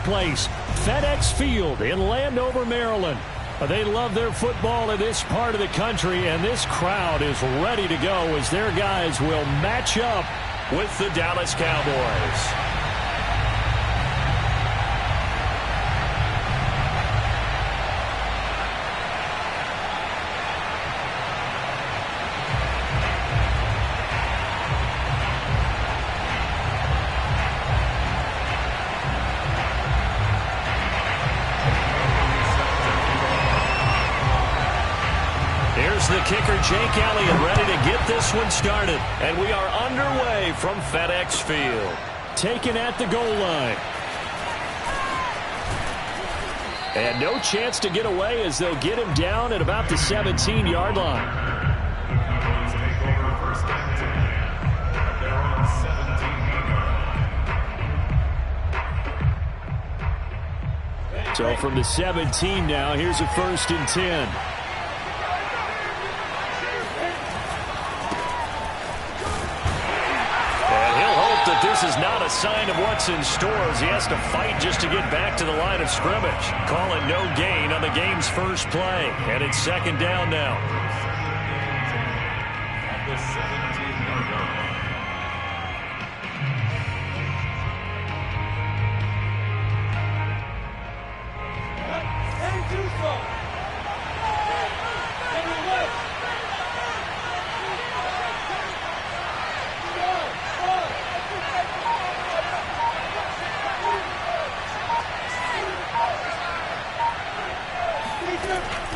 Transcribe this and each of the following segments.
place, FedEx Field in Landover, Maryland. They love their football in this part of the country, and this crowd is ready to go as their guys will match up with the Dallas Cowboys. The kicker, Jake Elliott, ready to get this one started. And we are underway from FedEx Field. Taken at the goal line. And no chance to get away as they'll get him down at about the 17-yard line. So from the 17 now, here's a 1st and 10. This is not a sign of what's in store as he has to fight just to get back to the line of scrimmage. Call it no gain on the game's first play. And it's 2nd down now.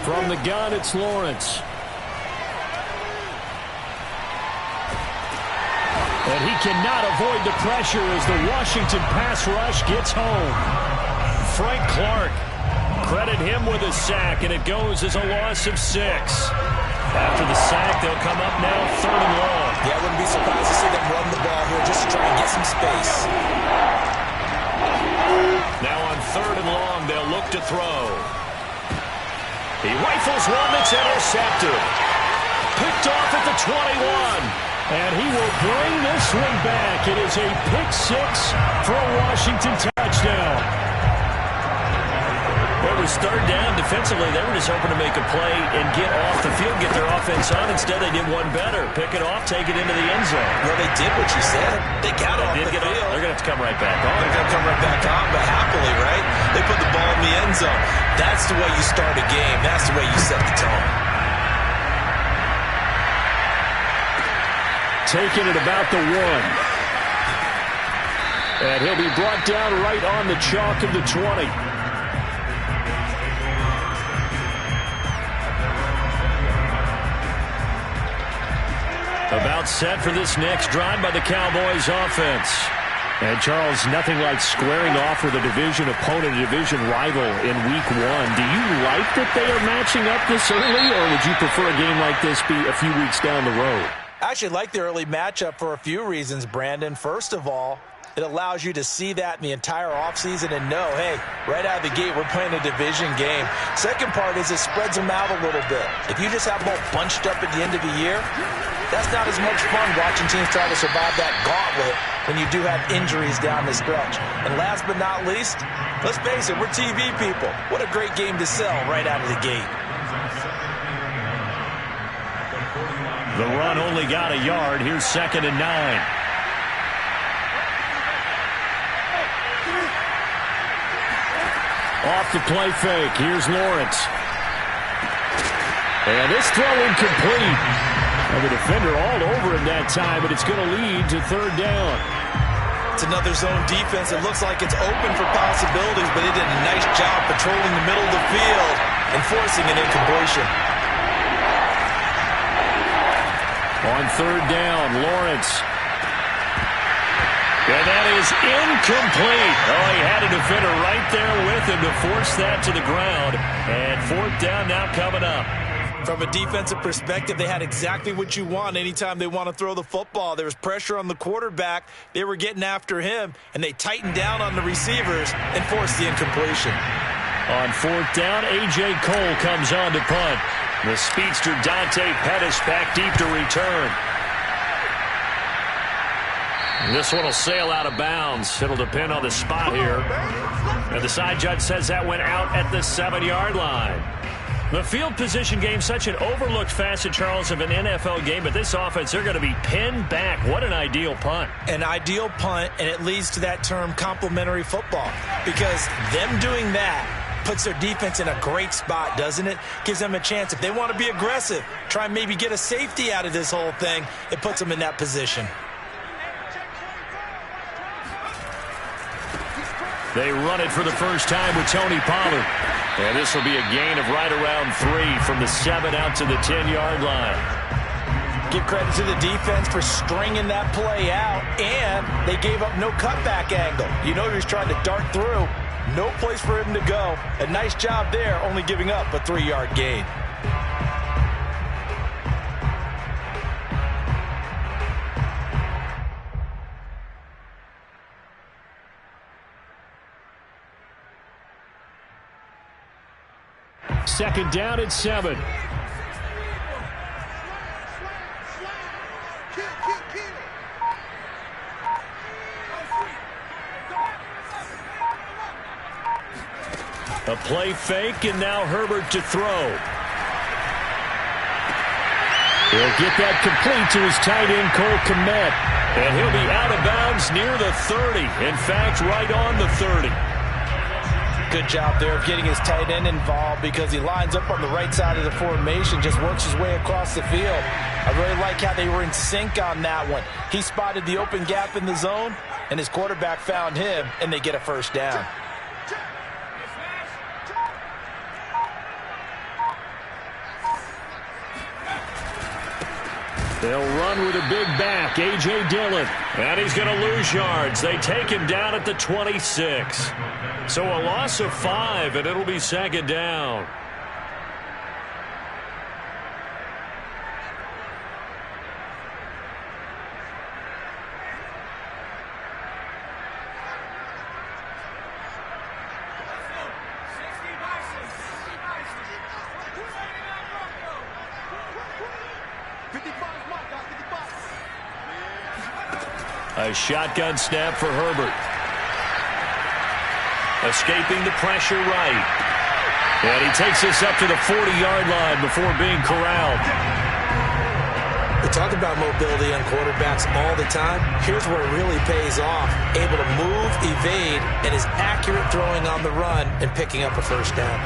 From the gun, it's Lawrence. And he cannot avoid the pressure as the Washington pass rush gets home. Frank Clark, credit him with a sack, and it goes as a loss of 6. After the sack, they'll come up now 3rd and long. Yeah, I wouldn't be surprised to see them run the ball here just to try and get some space. Now on 3rd and long, they'll look to throw. He rifles one that's intercepted. Picked off at the 21. And he will bring this one back. It is a pick 6 for a Washington touchdown. It was 3rd down. Defensively, they were just hoping to make a play and get off the field, get their offense on. Instead, they did one better. Pick it off, take it into the end zone. Well, they did what you said. They got off the field. They're going to have to come right back on. They're going to come right back on, but happily, right? They put the ball in the end zone. That's the way you start a game. That's the way you set the tone. Taking it about the 1. And he'll be brought down right on the chalk of the 20. About set for this next drive by the Cowboys offense. And, Charles, nothing like squaring off with a division opponent, a division rival in Week 1. Do you like that they are matching up this early, or would you prefer a game like this be a few weeks down the road? I actually like the early matchup for a few reasons, Brandon. First of all, it allows you to see that in the entire offseason and know, hey, right out of the gate, we're playing a division game. Second part is it spreads them out a little bit. If you just have them all bunched up at the end of the year, that's not as much fun watching teams try to survive that gauntlet when you do have injuries down the stretch. And last but not least, let's face it, we're TV people. What a great game to sell right out of the gate. The run only got a yard. Here's 2nd and 9. Off the play fake. Here's Lawrence. And this throw incomplete. And the defender all over him that time, but it's going to lead to 3rd down. It's another zone defense. It looks like it's open for possibilities, but they did a nice job patrolling the middle of the field and forcing an incompletion. On 3rd down, Lawrence. And that is incomplete. Oh, he had a defender right there with him to force that to the ground. And 4th down now coming up. From a defensive perspective, they had exactly what you want anytime they want to throw the football. There was pressure on the quarterback. They were getting after him, and they tightened down on the receivers and forced the incompletion. On 4th down, A.J. Cole comes on to punt. The speedster Dante Pettis back deep to return. This one will sail out of bounds. It'll depend on the spot here. And the side judge says that went out at the 7-yard line. The field position game, such an overlooked facet, Charles, of an NFL game. But this offense, they're going to be pinned back. What an ideal punt. An ideal punt, and it leads to that term complementary football. Because them doing that puts their defense in a great spot, doesn't it? Gives them a chance. If they want to be aggressive, try and maybe get a safety out of this whole thing, it puts them in that position. They run it for the first time with Tony Pollard. And this will be a gain of right around 3 from the 7 out to the 10-yard line. Give credit to the defense for stringing that play out, and they gave up no cutback angle. You know he was trying to dart through. No place for him to go. A nice job there, only giving up a 3-yard gain. Second down and 7. A play fake, and now Herbert to throw. He'll get that complete to his tight end, Cole Kmet. And he'll be out of bounds near the 30. In fact, right on the 30. Good job there of getting his tight end involved because he lines up on the right side of the formation, just works his way across the field. I really like how they were in sync on that one. He spotted the open gap in the zone, and his quarterback found him, and they get a first down. They'll run with a big back, A.J. Dillon. And he's going to lose yards. They take him down at the 26. So a loss of 5, and it'll be second down. A shotgun snap for Herbert. Escaping the pressure right. And he takes this up to the 40-yard line before being corralled. We talk about mobility on quarterbacks all the time. Here's where it really pays off. Able to move, evade, and is accurate throwing on the run and picking up a first down.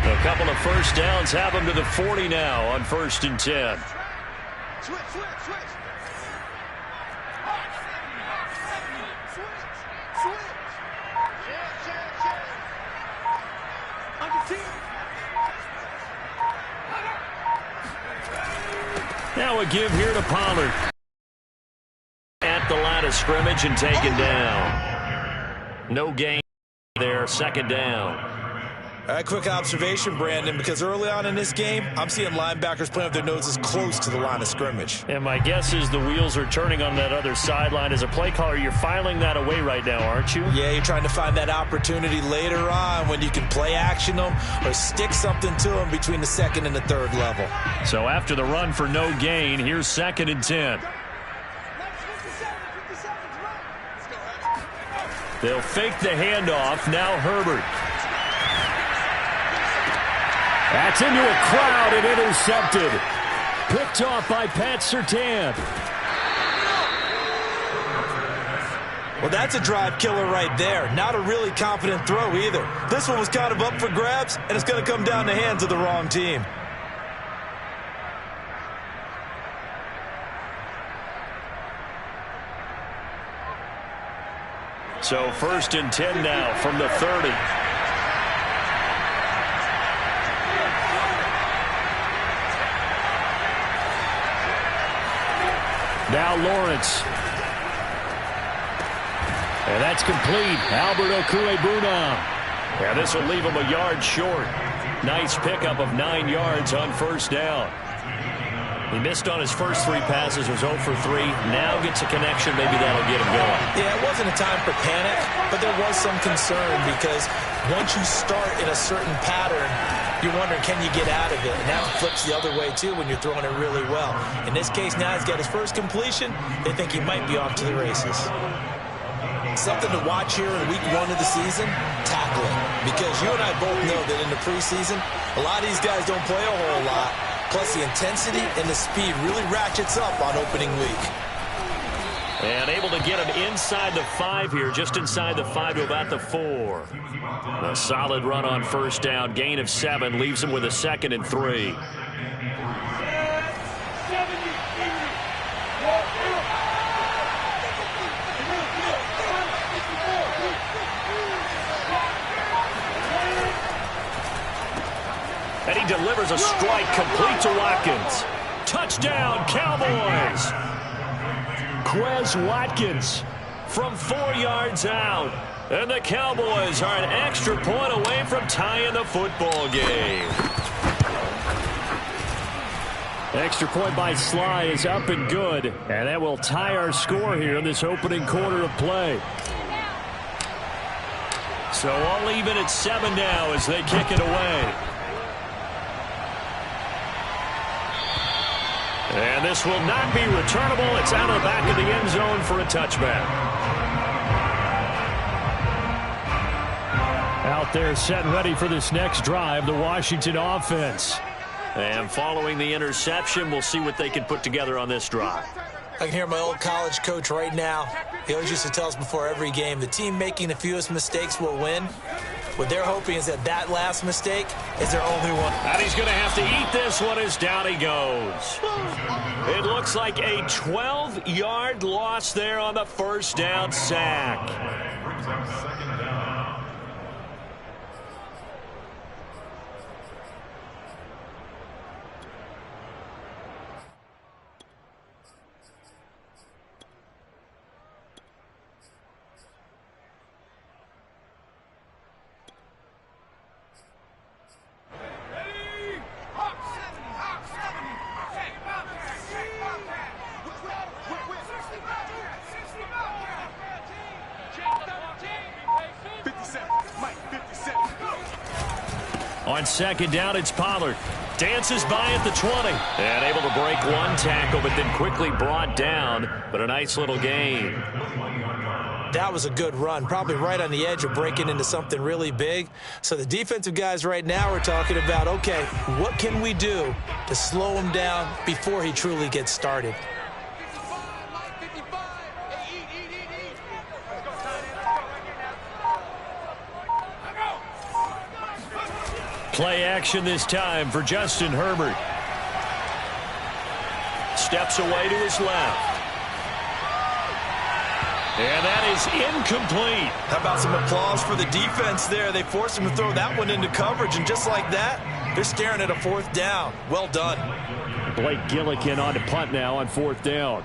A couple of first downs have him to the 40 now on 1st and 10. Switch. Now a give here to Pollard. At the line of scrimmage and taken down. No gain there, second down. All right, quick observation, Brandon, because early on in this game, I'm seeing linebackers playing with their noses close to the line of scrimmage. And my guess is the wheels are turning on that other sideline. As a play caller, you're filing that away right now, aren't you? Yeah, you're trying to find that opportunity later on when you can play action them or stick something to them between the second and the third level. So after the run for no gain, here's 2nd and 10. They'll fake the handoff. Now Herbert. That's into a crowd and intercepted. Picked off by Pat Surtain. Well, that's a drive killer right there. Not a really confident throw either. This one was kind of up for grabs, and it's going to come down the hands of the wrong team. So 1st and 10 now from the 30. Now Lawrence. And that's complete. Albert Okwuegbunam. And this will leave him a yard short. Nice pickup of 9 yards on 1st down. He missed on his first 3 passes, was 0 for 3. Now gets a connection. Maybe that'll get him going. Yeah, it wasn't a time for panic, but there was some concern because once you start in a certain pattern, you're wondering, can you get out of it? And that flips the other way, too, when you're throwing it really well. In this case, now he's got his first completion. They think he might be off to the races. Something to watch here in week 1 of the season, tackling. Because you and I both know that in the preseason, a lot of these guys don't play a whole lot. Plus, the intensity and the speed really ratchets up on opening week. And able to get him inside the 5 here, just inside the 5 to about the 4. A solid run on first down, gain of 7, leaves him with a 2nd and 3. And he delivers a strike complete to Watkins. Touchdown, Cowboys! Quez Watkins from 4 yards out. And the Cowboys are an extra point away from tying the football game. Extra point by Sly is up and good. And that will tie our score here in this opening quarter of play. So all even at 7 now as they kick it away. And this will not be returnable. It's out of the back of the end zone for a touchback. Out there set and ready for this next drive, the Washington offense. And following the interception, we'll see what they can put together on this drive. I can hear my old college coach right now. He always used to tell us before every game, the team making the fewest mistakes will win. What they're hoping is that last mistake is their only one. And he's going to have to eat this one as down he goes. It looks like a 12-yard loss there on the first down sack. On second down, it's Pollard. Dances by at the 20. And able to break one tackle, but then quickly brought down. But a nice little gain. That was a good run, probably right on the edge of breaking into something really big. So the defensive guys right now are talking about, okay, what can we do to slow him down before he truly gets started? Play action this time for Justin Herbert. Steps away to his left. And that is incomplete. How about some applause for the defense there? They forced him to throw that one into coverage, and just like that, they're staring at a 4th down. Well done. Blake Gillikin on to punt now on 4th down.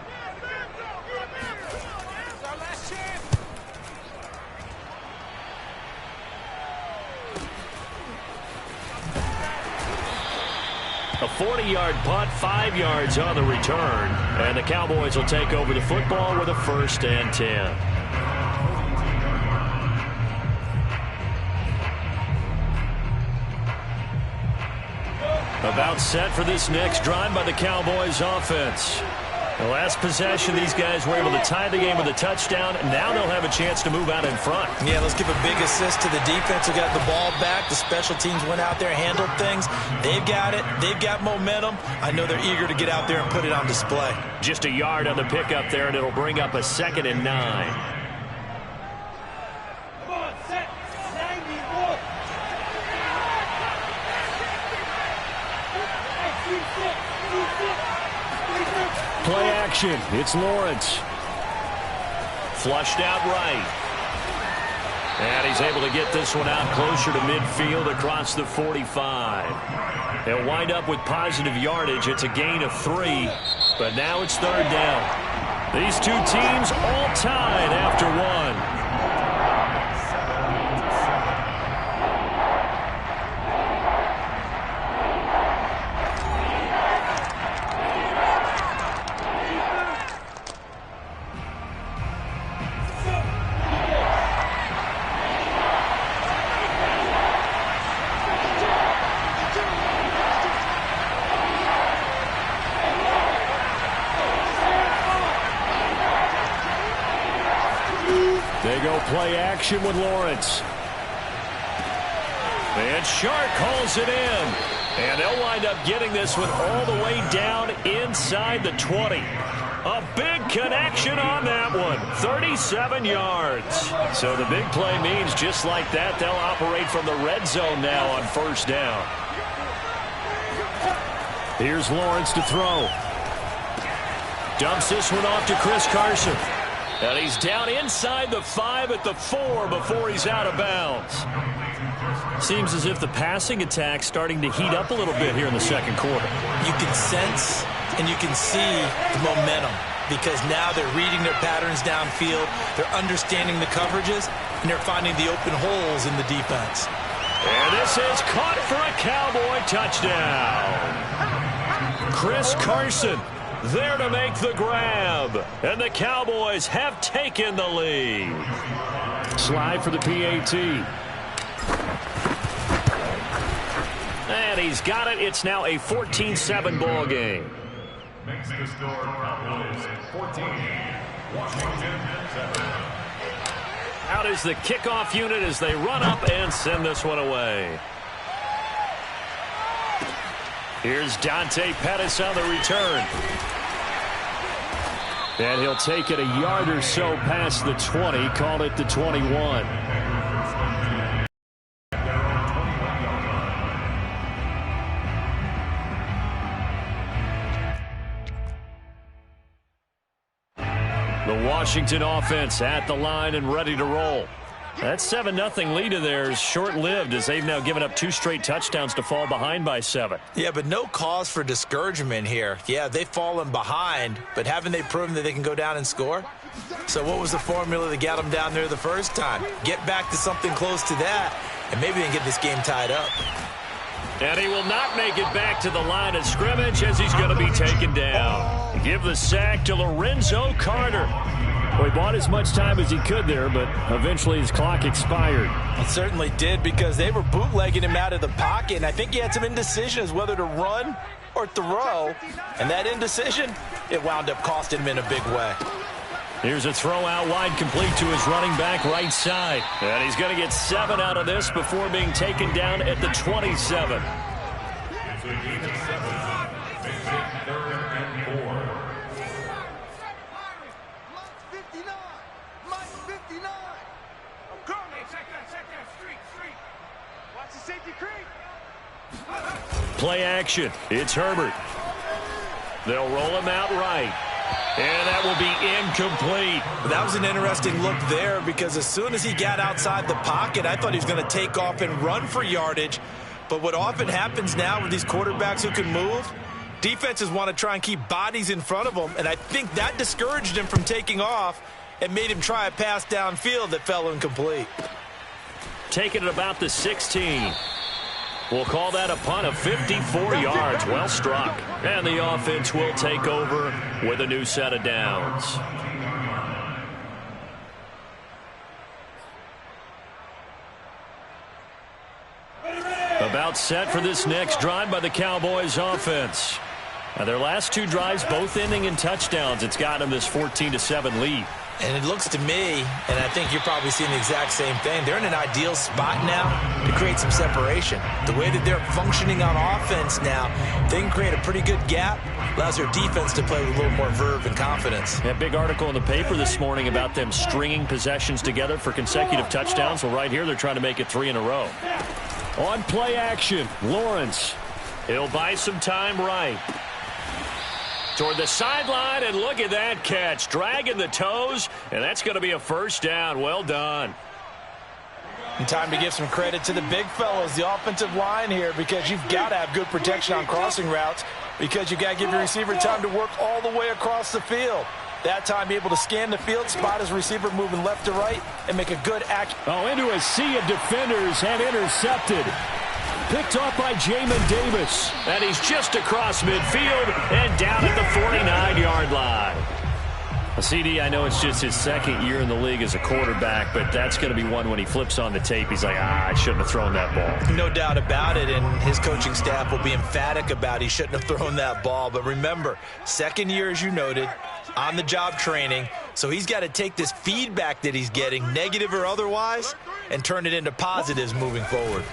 A 40-yard punt, 5 yards on the return. And the Cowboys will take over the football with a 1st and 10. About set for this next drive by the Cowboys offense. The last possession, these guys were able to tie the game with a touchdown. Now they'll have a chance to move out in front. Yeah, let's give a big assist to the defense who got the ball back. The special teams went out there, handled things. They've got it. They've got momentum. I know they're eager to get out there and put it on display. Just a yard on the pickup there, and it'll bring up a 2nd and 9. Play action. It's Lawrence. Flushed out right. And he's able to get this one out closer to midfield across the 45. They'll wind up with positive yardage. It's a gain of 3. But now it's 3rd down. These two teams all tied after 1. They go play action with Lawrence. And Shark calls it in. And they'll wind up getting this one all the way down inside the 20. A big connection on that one. 37 yards. So the big play means just like that, they'll operate from the red zone now on first down. Here's Lawrence to throw. Dumps this one off to Chris Carson. And he's down inside the 5 at the 4 before he's out of bounds. Seems as if the passing attack's starting to heat up a little bit here in the second quarter. You can sense and you can see the momentum because now they're reading their patterns downfield, they're understanding the coverages, and they're finding the open holes in the defense. And this is caught for a Cowboy touchdown. Chris Carson there to make the grab, and the Cowboys have taken the lead. Slide for the PAT. And he's got it. It's now a 14-7 ball game. Makes the score Cowboys 14, Washington 7. Out is the kickoff unit as they run up and send this one away. Here's Dante Pettis on the return. And he'll take it a yard or so past the 20, call it the 21. The Washington offense at the line and ready to roll. That 7-0 lead of theirs is short-lived as they've now given up 2 straight touchdowns to fall behind by 7. Yeah, but no cause for discouragement here. Yeah, they've fallen behind, but haven't they proven that they can go down and score? So what was the formula that got them down there the first time? Get back to something close to that, and maybe they can get this game tied up. And he will not make it back to the line of scrimmage as he's going to be taken down. Give the sack to Lorenzo Carter. Well, he bought as much time as he could there, but eventually his clock expired. It certainly did because they were bootlegging him out of the pocket, and I think he had some indecision as whether to run or throw. And that indecision, it wound up costing him in a big way. Here's a throw out wide complete to his running back right side. And he's going to get 7 out of this before being taken down at the 27. Play action. It's Herbert. They'll roll him out right. And that will be incomplete. That was an interesting look there because as soon as he got outside the pocket, I thought he was going to take off and run for yardage. But what often happens now with these quarterbacks who can move, defenses want to try and keep bodies in front of them. And I think that discouraged him from taking off and made him try a pass downfield that fell incomplete. Taking it about the 16. We'll call that a punt of 54 yards. Well struck. And the offense will take over with a new set of downs. About set for this next drive by the Cowboys offense. Now their last 2 drives both ending in touchdowns. It's got them this 14-7 lead. And it looks to me, and I think you're probably seeing the exact same thing, they're in an ideal spot now to create some separation. The way that they're functioning on offense now, they can create a pretty good gap, allows their defense to play with a little more verve and confidence. A big article in the paper this morning about them stringing possessions together for consecutive touchdowns. Well, right here they're trying to make it 3 in a row. On play action, Lawrence. He'll buy some time right. Toward the sideline, and look at that catch. Dragging the toes, and that's going to be a first down. Well done. And time to give some credit to the big fellas, the offensive line here, because you've got to have good protection on crossing routes because you've got to give your receiver time to work all the way across the field. That time, be able to scan the field, spot his receiver moving left to right, and make a good act. Oh, into a sea of defenders and intercepted. Picked off by Jamin Davis. And he's just across midfield and down at the 49-yard line. CD, I know it's just his second year in the league as a quarterback, but that's going to be one when he flips on the tape. He's like, I shouldn't have thrown that ball. No doubt about it, and his coaching staff will be emphatic about he shouldn't have thrown that ball. But remember, second year, as you noted, on-the-job training, so he's got to take this feedback that he's getting, negative or otherwise, and turn it into positives moving forward.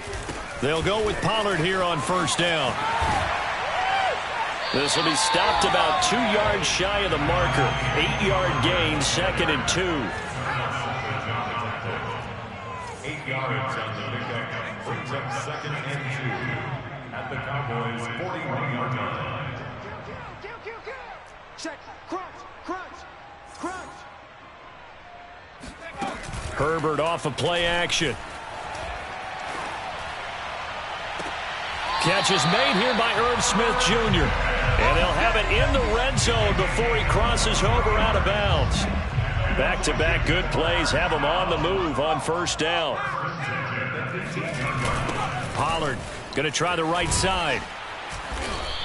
They'll go with Pollard here on first down. This will be stopped about 2 yards shy of the marker. 8-yard gain, 2nd and 2. 8 yards on the pickup brings up 2nd and 2 at the Cowboys' 41-yard line. Check, crunch. Herbert off of play action. Catch is made here by Irv Smith Jr. And they'll have it in the red zone before he crosses over out of bounds. Back-to-back good plays have him on the move on first down. Pollard going to try the right side.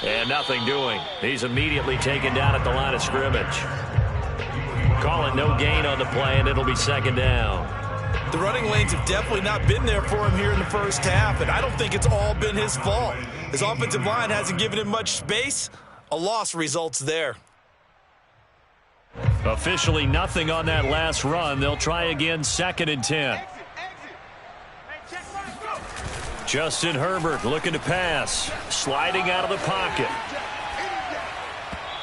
And nothing doing. He's immediately taken down at the line of scrimmage. Call it no gain on the play, and it'll be 2nd down. The running lanes have definitely not been there for him here in the first half, and I don't think it's all been his fault. His offensive line hasn't given him much space. A loss results there. Officially nothing on that last run. They'll try again, 2nd and 10. Justin Herbert looking to pass. Sliding out of the pocket.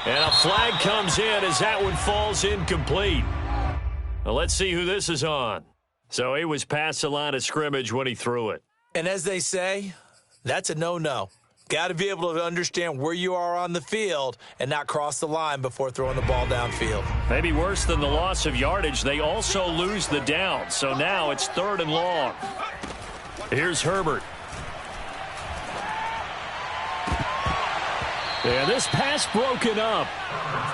And a flag comes in as that one falls incomplete. Well, let's see who this is on. So he was past the line of scrimmage when he threw it. And as they say, that's a no-no. Got to be able to understand where you are on the field and not cross the line before throwing the ball downfield. Maybe worse than the loss of yardage, they also lose the down. So now it's 3rd and long. Here's Herbert. And this pass broken up.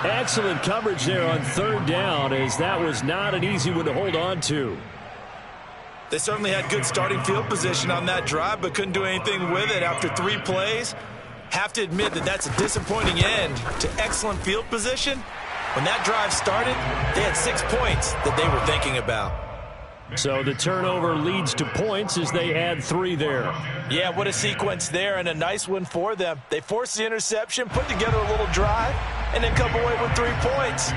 Excellent coverage there on 3rd down, as that was not an easy one to hold on to. They certainly had good starting field position on that drive, but couldn't do anything with it after 3 plays. Have to admit that that's a disappointing end to excellent field position. When that drive started, they had 6 points that they were thinking about. So the turnover leads to points as they add 3 there. Yeah, what a sequence there, and a nice one for them. They forced the interception, put together a little drive, and then come away with 3 points.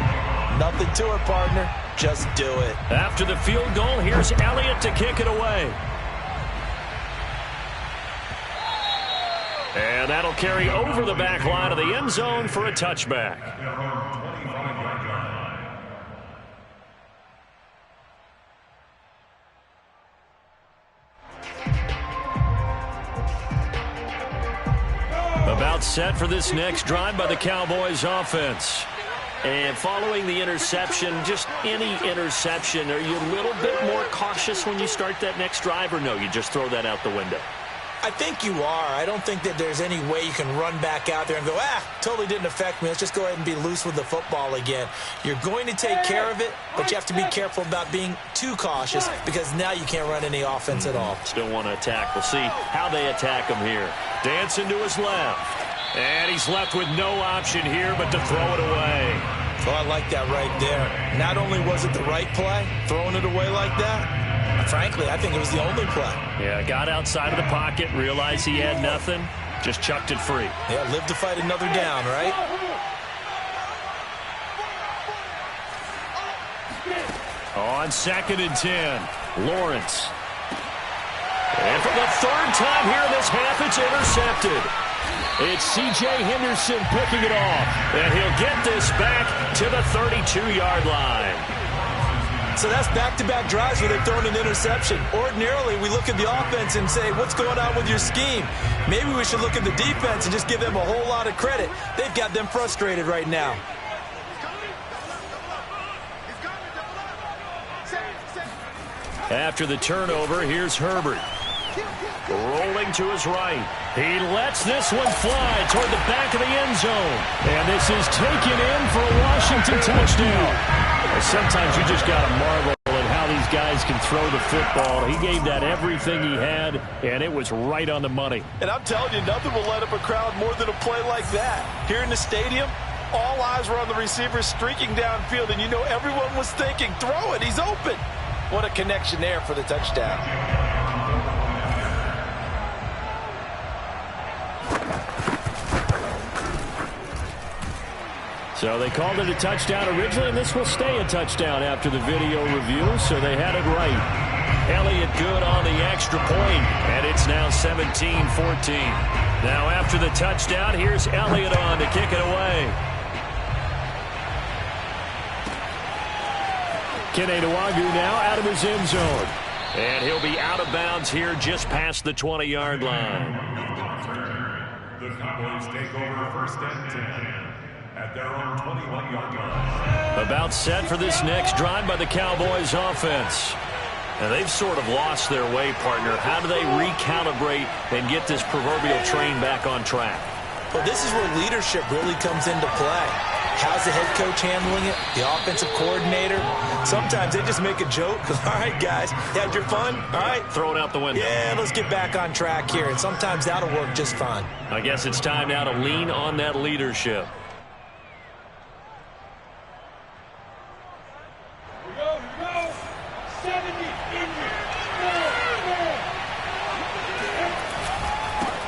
Nothing to it, partner. Just do it. After the field goal, here's Elliott to kick it away. And that'll carry over the back line of the end zone for a touchback. About set for this next drive by the Cowboys offense. And following the interception, just any interception, are you a little bit more cautious when you start that next drive, or no, you just throw that out the window? I think you are. I don't think that there's any way you can run back out there and go, totally didn't affect me. Let's just go ahead and be loose with the football again. You're going to take care of it, but you have to be careful about being too cautious because now you can't run any offense at all. Still want to attack. We'll see how they attack him here. Dancing to his left. And he's left with no option here but to throw it away. Oh, I like that right there. Not only was it the right play, throwing it away like that, frankly, I think it was the only play. Yeah, got outside of the pocket, realized he had nothing, just chucked it free. Yeah, live to fight another down, right? On 2nd and 10, Lawrence. And for the 3rd time here in this half, it's intercepted. It's C.J. Henderson picking it off, and he'll get this back to the 32-yard line. So that's back-to-back drives where they've thrown an interception. Ordinarily, we look at the offense and say, what's going on with your scheme? Maybe we should look at the defense and just give them a whole lot of credit. They've got them frustrated right now. After the turnover, here's Herbert. Rolling to his right. He lets this one fly toward the back of the end zone. And this is taken in for a Washington touchdown. Sometimes you just got to marvel at how these guys can throw the football. He gave that everything he had, and it was right on the money. And I'm telling you, nothing will light up a crowd more than a play like that. Here in the stadium, all eyes were on the receiver streaking downfield, and you know everyone was thinking, throw it, he's open. What a connection there for the touchdown. So they called it a touchdown originally, and this will stay a touchdown after the video review, so they had it right. Elliott good on the extra point, and it's now 17-14. Now after the touchdown, here's Elliott on to kick it away. Kene Nwangwu now out of his end zone. And he'll be out of bounds here just past the 20-yard line. The Cowboys take over first and 10 at their own 21-yard line. About set for this next drive by the Cowboys offense. And they've sort of lost their way, partner. How do they recalibrate and get this proverbial train back on track? Well, this is where leadership really comes into play. How's the head coach handling it? The offensive coordinator? Sometimes they just make a joke. All right, guys, you had your fun? All right. Throw it out the window. Yeah, let's get back on track here. And sometimes that'll work just fine. I guess it's time now to lean on that leadership.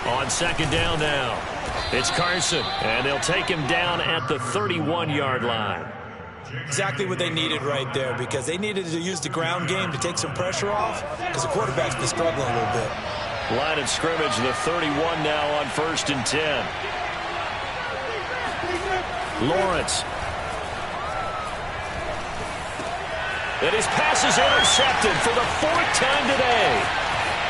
On second down now, it's Carson, and they'll take him down at the 31-yard line. Exactly what they needed right there, because they needed to use the ground game to take some pressure off, because the quarterback's been struggling a little bit. Line of scrimmage, the 31 now on first and 10. Lawrence. And his pass is intercepted for the fourth time today.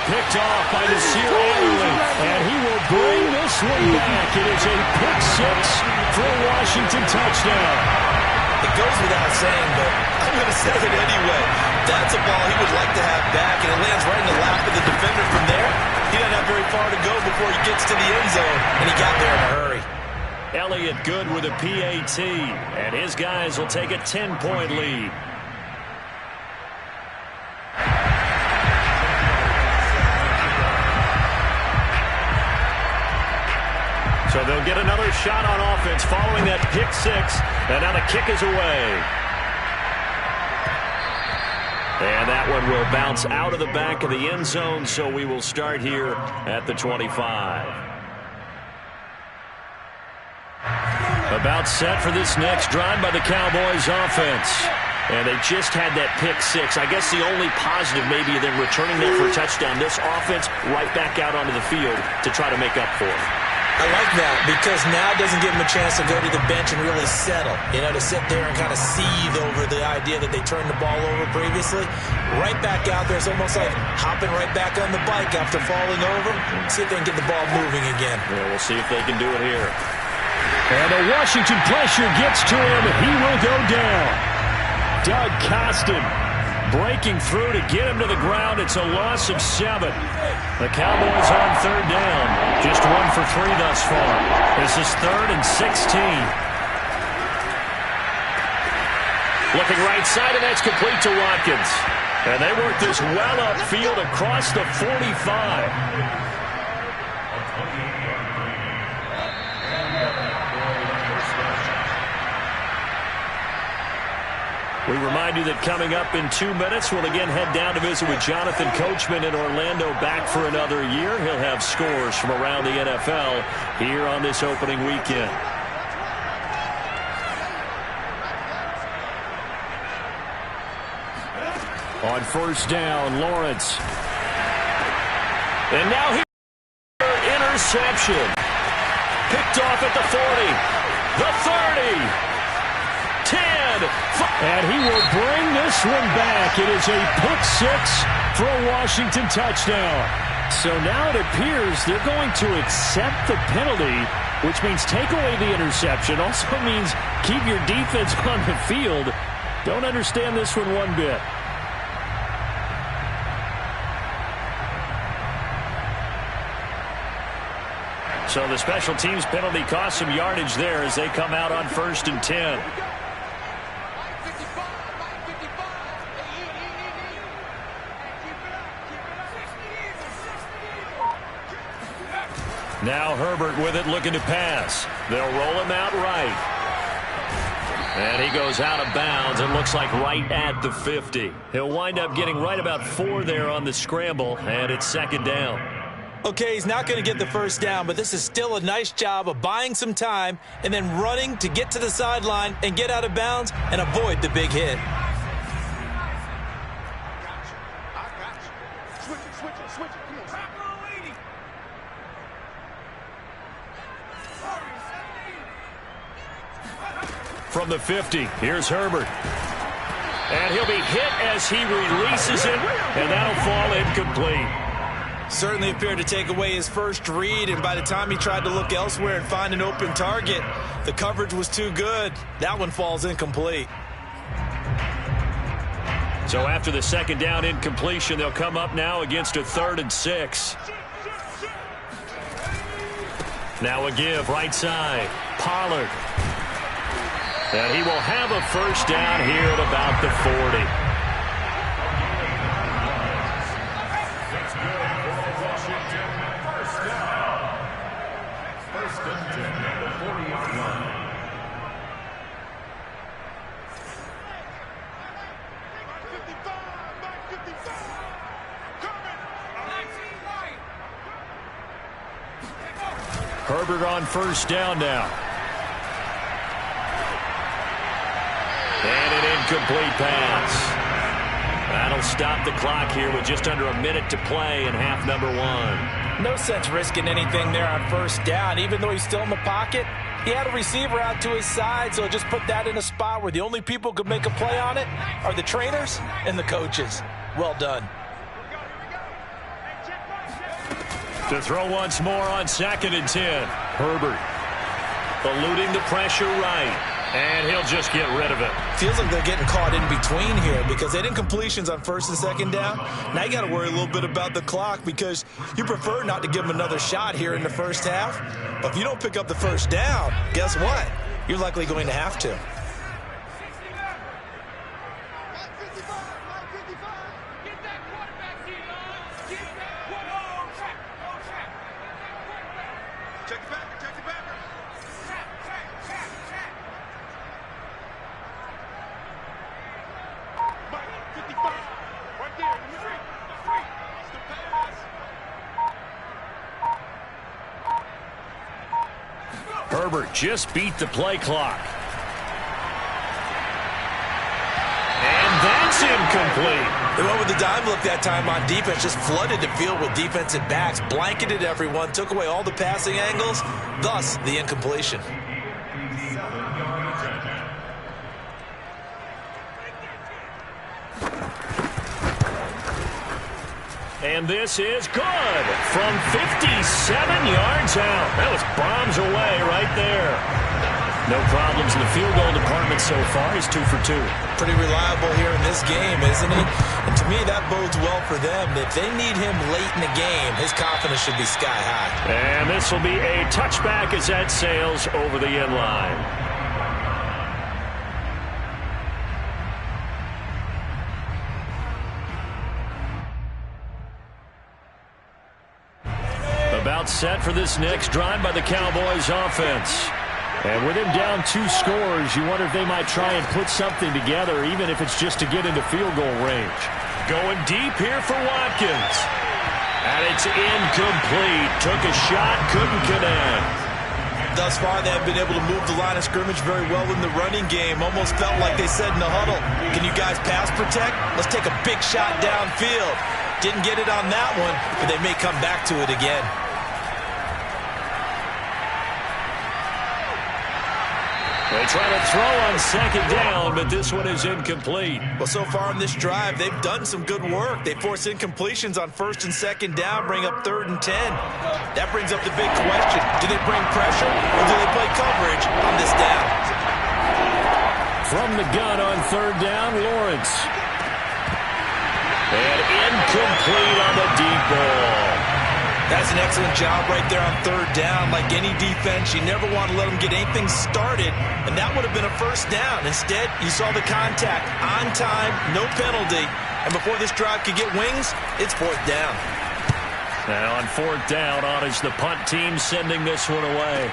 Picked off by Nasir Adderley, and he will bring this one back. It is a pick six for a Washington touchdown. It goes without saying, but I'm going to say it anyway. That's a ball he would like to have back, and it lands right in the lap of the defender from there. He doesn't have very far to go before he gets to the end zone, and he got there in a hurry. Elliott good with a PAT, and his guys will take a 10-point lead. So they'll get another shot on offense following that pick six. And now the kick is away. And that one will bounce out of the back of the end zone, so we will start here at the 25. About set for this next drive by the Cowboys offense. And they just had that pick six. I guess the only positive maybe of them returning that for a touchdown. This offense right back out onto the field to try to make up for it. I like that, because now it doesn't give them a chance to go to the bench and really settle. You know, to sit there and kind of seethe over the idea that they turned the ball over previously. Right back out there, it's almost like hopping right back on the bike after falling over. See if they can get the ball moving again. Yeah, we'll see if they can do it here. And the Washington pressure gets to him. He will go down. Doug Costin breaking through to get him to the ground. It's a loss of 7. The Cowboys on third down. Just 1 for 3 thus far. This is 3rd and 16. Looking right side, and that's complete to Watkins. And they work this well upfield across the 45. We remind you that coming up in 2 minutes, we'll again head down to visit with Jonathan Coachman in Orlando, back for another year. He'll have scores from around the NFL here on this opening weekend. On first down, Lawrence. And now here, interception. Picked off at the 40, the 30. 10, and he will bring this one back. It is a pick six for a Washington touchdown. So now it appears they're going to accept the penalty, which means take away the interception. Also means keep your defense on the field. Don't understand this one one bit. So the special teams penalty cost some yardage there as they come out on first and 10. Now Herbert with it, looking to pass. They'll roll him out right. And he goes out of bounds. It looks like right at the 50. He'll wind up getting right about 4 there on the scramble, and it's second down. Okay, he's not going to get the first down, but this is still a nice job of buying some time and then running to get to the sideline and get out of bounds and avoid the big hit. From the 50, here's Herbert. And he'll be hit as he releases it, and that'll fall incomplete. Certainly appeared to take away his first read, and by the time he tried to look elsewhere and find an open target, the coverage was too good. That one falls incomplete. So after the second down incompletion, they'll come up now against a 3rd and 6. Now a give right side. Pollard. And he will have a first down here at about the 40. That's good for Washington. First down. First and 10 at the 40-yard line. Herbert on first down now. And an incomplete pass. That'll stop the clock here with just under a minute to play in half number 1. No sense risking anything there on first down. Even though he's still in the pocket, he had a receiver out to his side, so just put that in a spot where the only people who could make a play on it are the trainers and the coaches. Well done. To throw once more on 2nd and 10. Herbert eluding the pressure right. And he'll just get rid of it. Feels like they're getting caught in between here because they did incompletions on 1st and 2nd down. Now you got to worry a little bit about the clock because you prefer not to give them another shot here in the first half. But if you don't pick up the first down, guess what? You're likely going to have to. Herbert just beat the play clock. And that's incomplete. They went with the dime look that time on defense, just flooded the field with defensive backs, blanketed everyone, took away all the passing angles, thus the incompletion. And this is good from 57 yards out. That was bombs away right there. No problems in the field goal department so far. He's 2 for 2. Pretty reliable here in this game, isn't he? And to me, that bodes well for them. If they need him late in the game, his confidence should be sky high. And this will be a touchback as that sails over the end line. About set for this next drive by the Cowboys offense. And with him down 2 scores, you wonder if they might try and put something together, even if it's just to get into field goal range. Going deep here for Watkins. And it's incomplete. Took a shot, couldn't connect. Thus far, they have been able to move the line of scrimmage very well in the running game. Almost felt like they said in the huddle, can you guys pass protect? Let's take a big shot downfield. Didn't get it on that one, but they may come back to it again. They try to throw on 2nd down, but this one is incomplete. Well, so far on this drive, they've done some good work. They force incompletions on 1st and 2nd down, bring up 3rd and 10. That brings up the big question. Do they bring pressure, or do they play coverage on this down? From the gun on 3rd down, Lawrence. And incomplete on the deep ball. That's an excellent job right there on 3rd down. Like any defense, you never want to let them get anything started, and that would have been a first down. Instead, you saw the contact on time, no penalty, and before this drive could get wings, it's 4th down. Now on 4th down, on is the punt team sending this one away.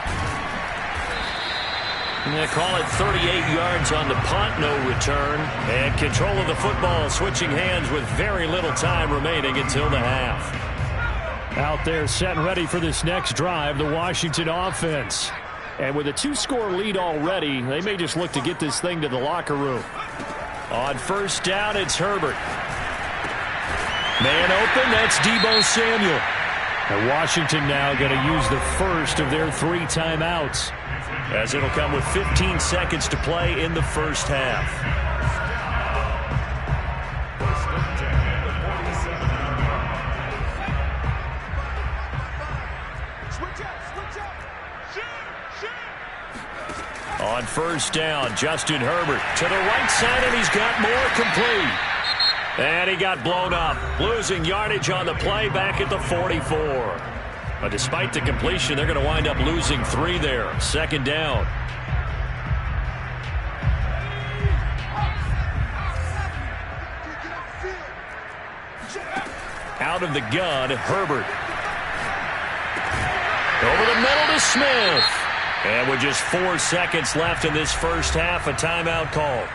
They call it 38 yards on the punt, no return. And control of the football switching hands with very little time remaining until the half. Out there set and ready for this next drive, the Washington offense. And with a 2-score lead already, they may just look to get this thing to the locker room. On first down, it's Herbert. Man open, that's Deebo Samuel. And Washington now going to use the first of their 3 timeouts, as it'll come with 15 seconds to play in the first half. On first down, Justin Herbert to the right side, and he's got more complete. And he got blown up, losing yardage on the play back at the 44. But despite the completion, they're going to wind up losing 3 there. Second down. Out of the gun, Herbert. Over the middle to Smith. And with just 4 seconds left in this first half, a timeout call.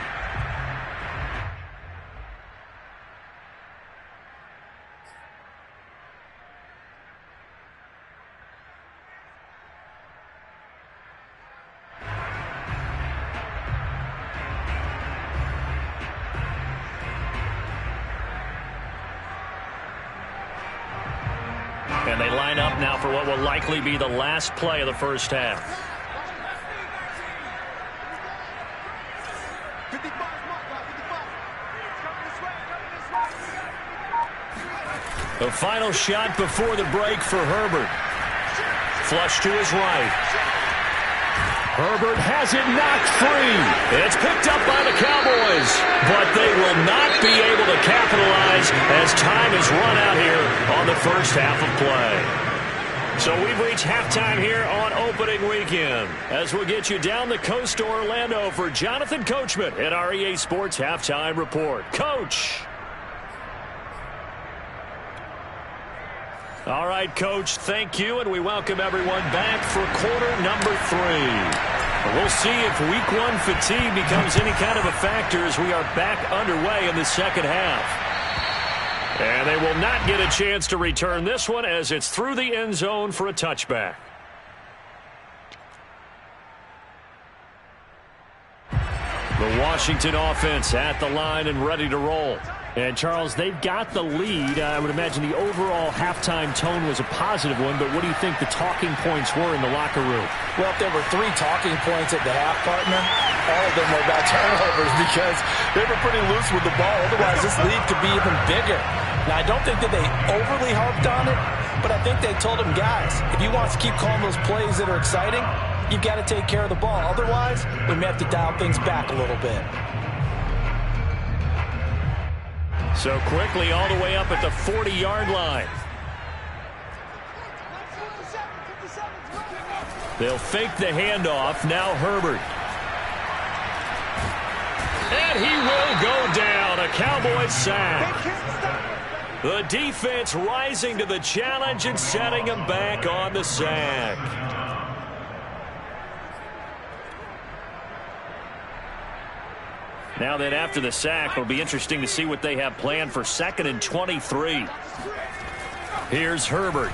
And they line up now for what will likely be the last play of the first half. The final shot before the break for Herbert. Flush to his right. Herbert has it knocked free. It's picked up by the Cowboys, but they will not be able to capitalize as time is run out here on the first half of play. So we've reached halftime here on opening weekend, as we'll get you down the coast to Orlando for Jonathan Coachman at our EA Sports Halftime Report. Coach. All right, Coach, thank you, and we welcome everyone back for quarter number 3. We'll see if week 1 fatigue becomes any kind of a factor as we are back underway in the second half. And they will not get a chance to return this one as it's through the end zone for a touchback. The Washington offense at the line and ready to roll. And, Charles, they've got the lead. I would imagine the overall halftime tone was a positive one, but what do you think the talking points were in the locker room? Well, if there were 3 talking points at the half, partner, all of them were about turnovers because they were pretty loose with the ball. Otherwise, this lead could be even bigger. Now, I don't think that they overly harped on it, but I think they told them, guys, if you want to keep calling those plays that are exciting, you've got to take care of the ball. Otherwise, we may have to dial things back a little bit. So quickly all the way up at the 40-yard line. They'll fake the handoff. Now Herbert. And he will go down. A Cowboys sack. The defense rising to the challenge and setting him back on the sack. Now then, after the sack, it'll be interesting to see what they have planned for 2nd and 23. Here's Herbert.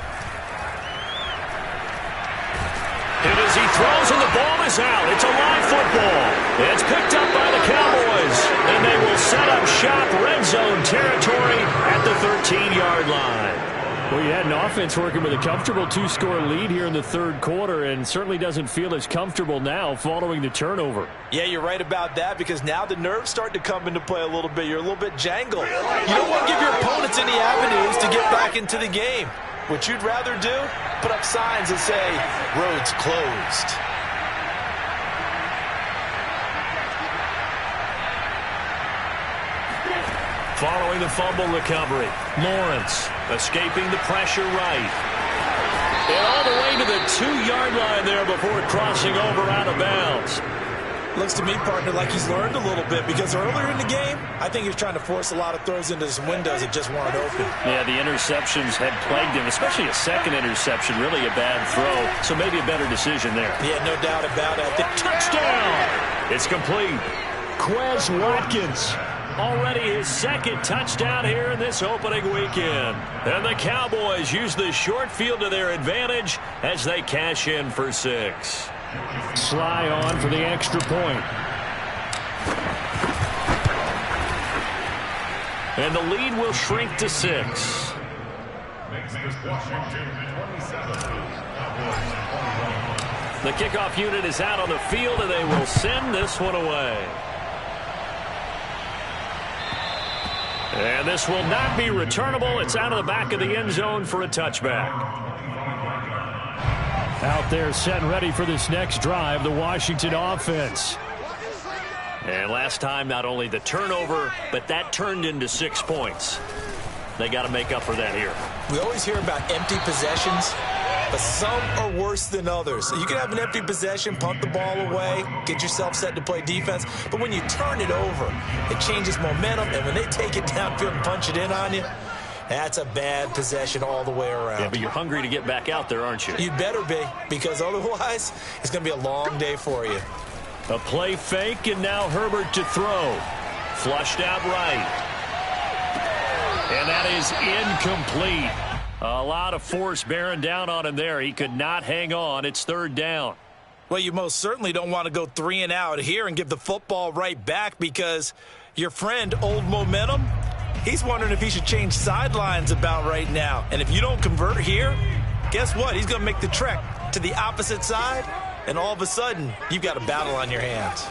And as he throws and the ball is out, it's a live football. It's picked up by the Cowboys, and they will set up shop red zone territory at the 13-yard line. Well, you had an offense working with a comfortable 2-score lead here in the third quarter, and certainly doesn't feel as comfortable now following the turnover. Yeah, you're right about that, because now the nerves start to come into play a little bit. You're a little bit jangled. You don't want to give your opponents any avenues to get back into the game. What you'd rather do, put up signs that say, roads closed. Following the fumble recovery, Lawrence escaping the pressure right. And all the way to the 2-yard line there before crossing over out of bounds. Looks to me, partner, like he's learned a little bit because earlier in the game, I think he was trying to force a lot of throws into some windows that just weren't open. Yeah, the interceptions had plagued him, especially a second interception, really a bad throw. So maybe a better decision there. Yeah, no doubt about it. Touchdown! It's complete. Quez Watkins. Already his second touchdown here in this opening weekend. And the Cowboys use the short field to their advantage as they cash in for 6. Sly on for the extra point. And the lead will shrink to 6. Makes this Washington 27. The kickoff unit is out on the field, and they will send this one away. And this will not be returnable. It's out of the back of the end zone for a touchback. Out there set and ready for this next drive, the Washington offense. And last time, not only the turnover, but that turned into 6 points. They got to make up for that here. We always hear about empty possessions, but some are worse than others. So you can have an empty possession, punt the ball away, get yourself set to play defense. But when you turn it over, it changes momentum. And when they take it downfield and punch it in on you, that's a bad possession all the way around. Yeah, but you're hungry to get back out there, aren't you? You'd better be, because otherwise it's going to be a long day for you. A play fake, and now Herbert to throw. Flushed out right. And that is incomplete. A lot of force bearing down on him there. He could not hang on. It's 3rd down. Well, you most certainly don't want to go 3 and out here and give the football right back, because your friend, Old Momentum, he's wondering if he should change sidelines about right now. And if you don't convert here, guess what? He's going to make the trek to the opposite side, and all of a sudden, you've got a battle on your hands.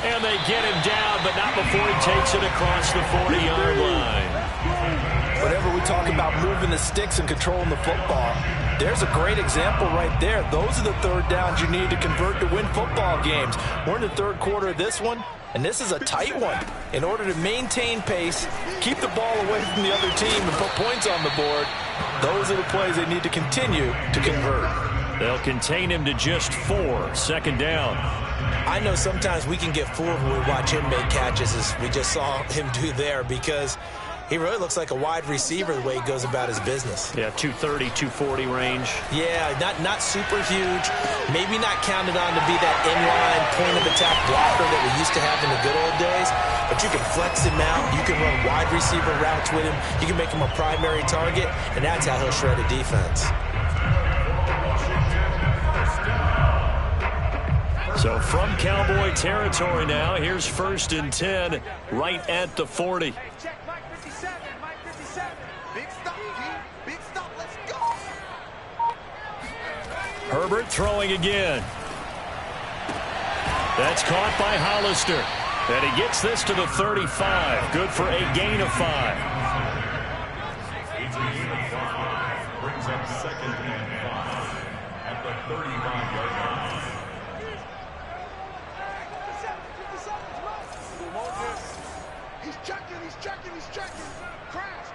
And they get him down, but not before he takes it across the 40-yard line. Whenever we talk about moving the sticks and controlling the football, there's a great example right there. Those are the 3rd downs you need to convert to win football games. We're in the 3rd quarter of this one, and this is a tight one. In order to maintain pace, keep the ball away from the other team, and put points on the board, those are the plays they need to continue to convert. They'll contain him to just 4. 2nd down. I know sometimes we can get fooled when we watch him make catches, as we just saw him do there, because he really looks like a wide receiver the way he goes about his business. Yeah, 230, 240 range. Yeah, not super huge. Maybe not counted on to be that inline point-of-attack blocker that we used to have in the good old days. But you can flex him out. You can run wide receiver routes with him. You can make him a primary target, and that's how he'll shred a defense. So from Cowboy territory now, here's 1st and 10 right at the 40. Herbert throwing again. That's caught by Hollister. And he gets this to the 35. Good for a gain of 5. Brings up 2nd and 5 at the 35-yard line. He's checking. Crash.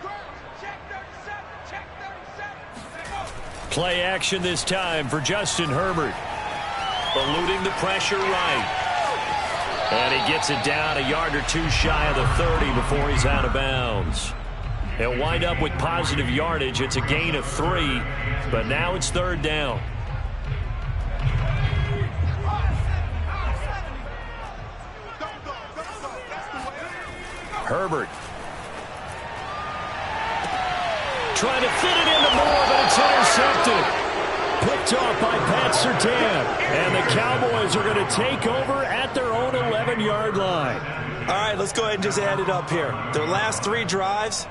Check 37. Check 37. Play action this time for Justin Herbert. Eluding the pressure right. And he gets it down a yard or 2 shy of the 30 before he's out of bounds. He'll wind up with positive yardage. It's a gain of 3, but now it's 3rd down. Herbert. Trying to fit it into Moore, but it's intercepted. Picked off by Pat Surtain. And the Cowboys are going to take over at their own 11-yard line. All right, let's go ahead and just add it up here. Their last 3 drives,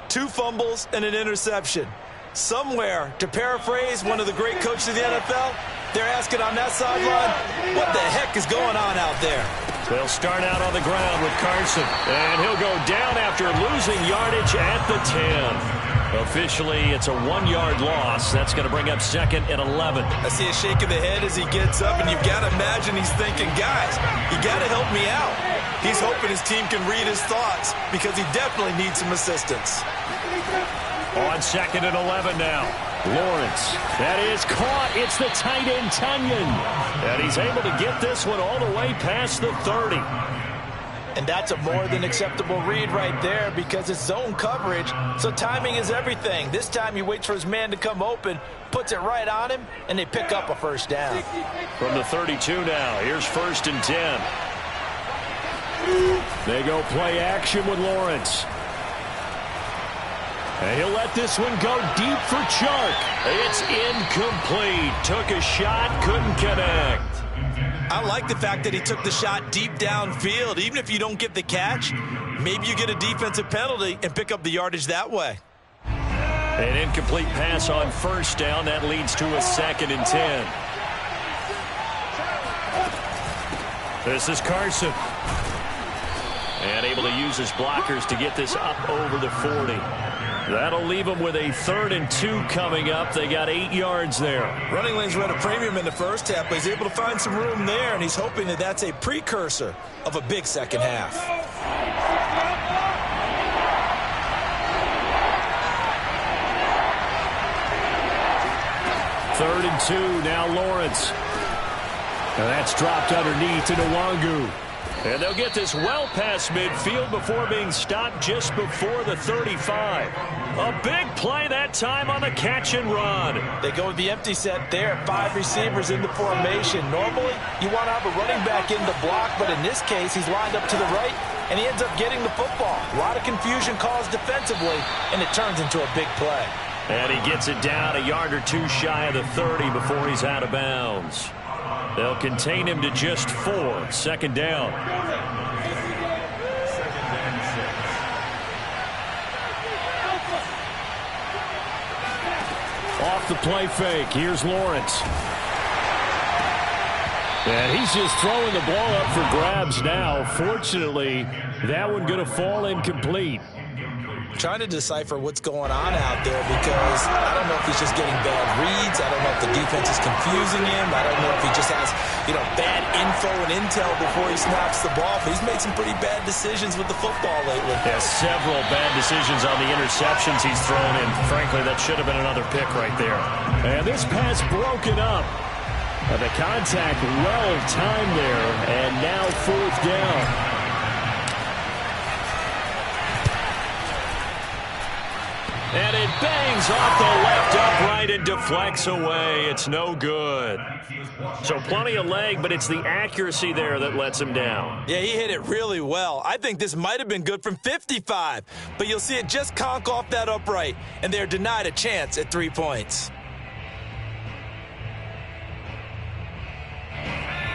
2 fumbles and an interception. Somewhere, to paraphrase one of the great coaches of the NFL, they're asking on that sideline, what the heck is going on out there? They'll start out on the ground with Carson. And he'll go down after losing yardage at the 10. Officially, it's a 1-yard loss. That's going to bring up 2nd and 11. I see a shake of the head as he gets up, and you've got to imagine he's thinking, guys, you got to help me out. He's hoping his team can read his thoughts because he definitely needs some assistance. On 2nd and 11 now. Lawrence. That is caught. It's the tight end, Tunyon. And he's able to get this one all the way past the 30. And that's a more than acceptable read right there because it's zone coverage, so timing is everything. This time he waits for his man to come open, puts it right on him, and they pick up a first down. From the 32 now, here's 1st and 10. They go play action with Lawrence. And he'll let this one go deep for Chark. It's incomplete. Took a shot, couldn't connect. I like the fact that he took the shot deep downfield. Even if you don't get the catch, maybe you get a defensive penalty and pick up the yardage that way. An incomplete pass on 1st down. That leads to a 2nd and 10. This is Carson. And able to use his blockers to get this up over the 40. That'll leave them with a 3rd and 2 coming up. They got 8 yards there. Running lanes were at a premium in the first half, but he's able to find some room there, and he's hoping that that's a precursor of a big second half. 3rd and 2, now Lawrence. And that's dropped underneath to Nwangu. And they'll get this well past midfield before being stopped just before the 35. A big play that time on the catch and run. They go with the empty set there, 5 receivers in the formation. Normally, you want to have a running back in the block, but in this case, he's lined up to the right, and he ends up getting the football. A lot of confusion caused defensively, and it turns into a big play. And he gets it down a yard or 2 shy of the 30 before he's out of bounds. They'll contain him to just 4. 2nd down. Off the play fake. Here's Lawrence. And he's just throwing the ball up for grabs now. Fortunately, that one going to fall incomplete. Trying to decipher what's going on out there because I don't know if he's just getting bad reads. I don't know if the defense is confusing him. I don't know if he just has, bad info and intel before he snaps the ball. But he's made some pretty bad decisions with the football lately. Yeah, several bad decisions on the interceptions he's thrown in. Frankly, that should have been another pick right there. And this pass broken up. The contact well timed there. And now 4th down. And it bangs off the left upright and deflects away. It's no good. So plenty of leg, but it's the accuracy there that lets him down. Yeah, he hit it really well. I think this might have been good from 55, but you'll see it just conk off that upright, and they're denied a chance at 3 points.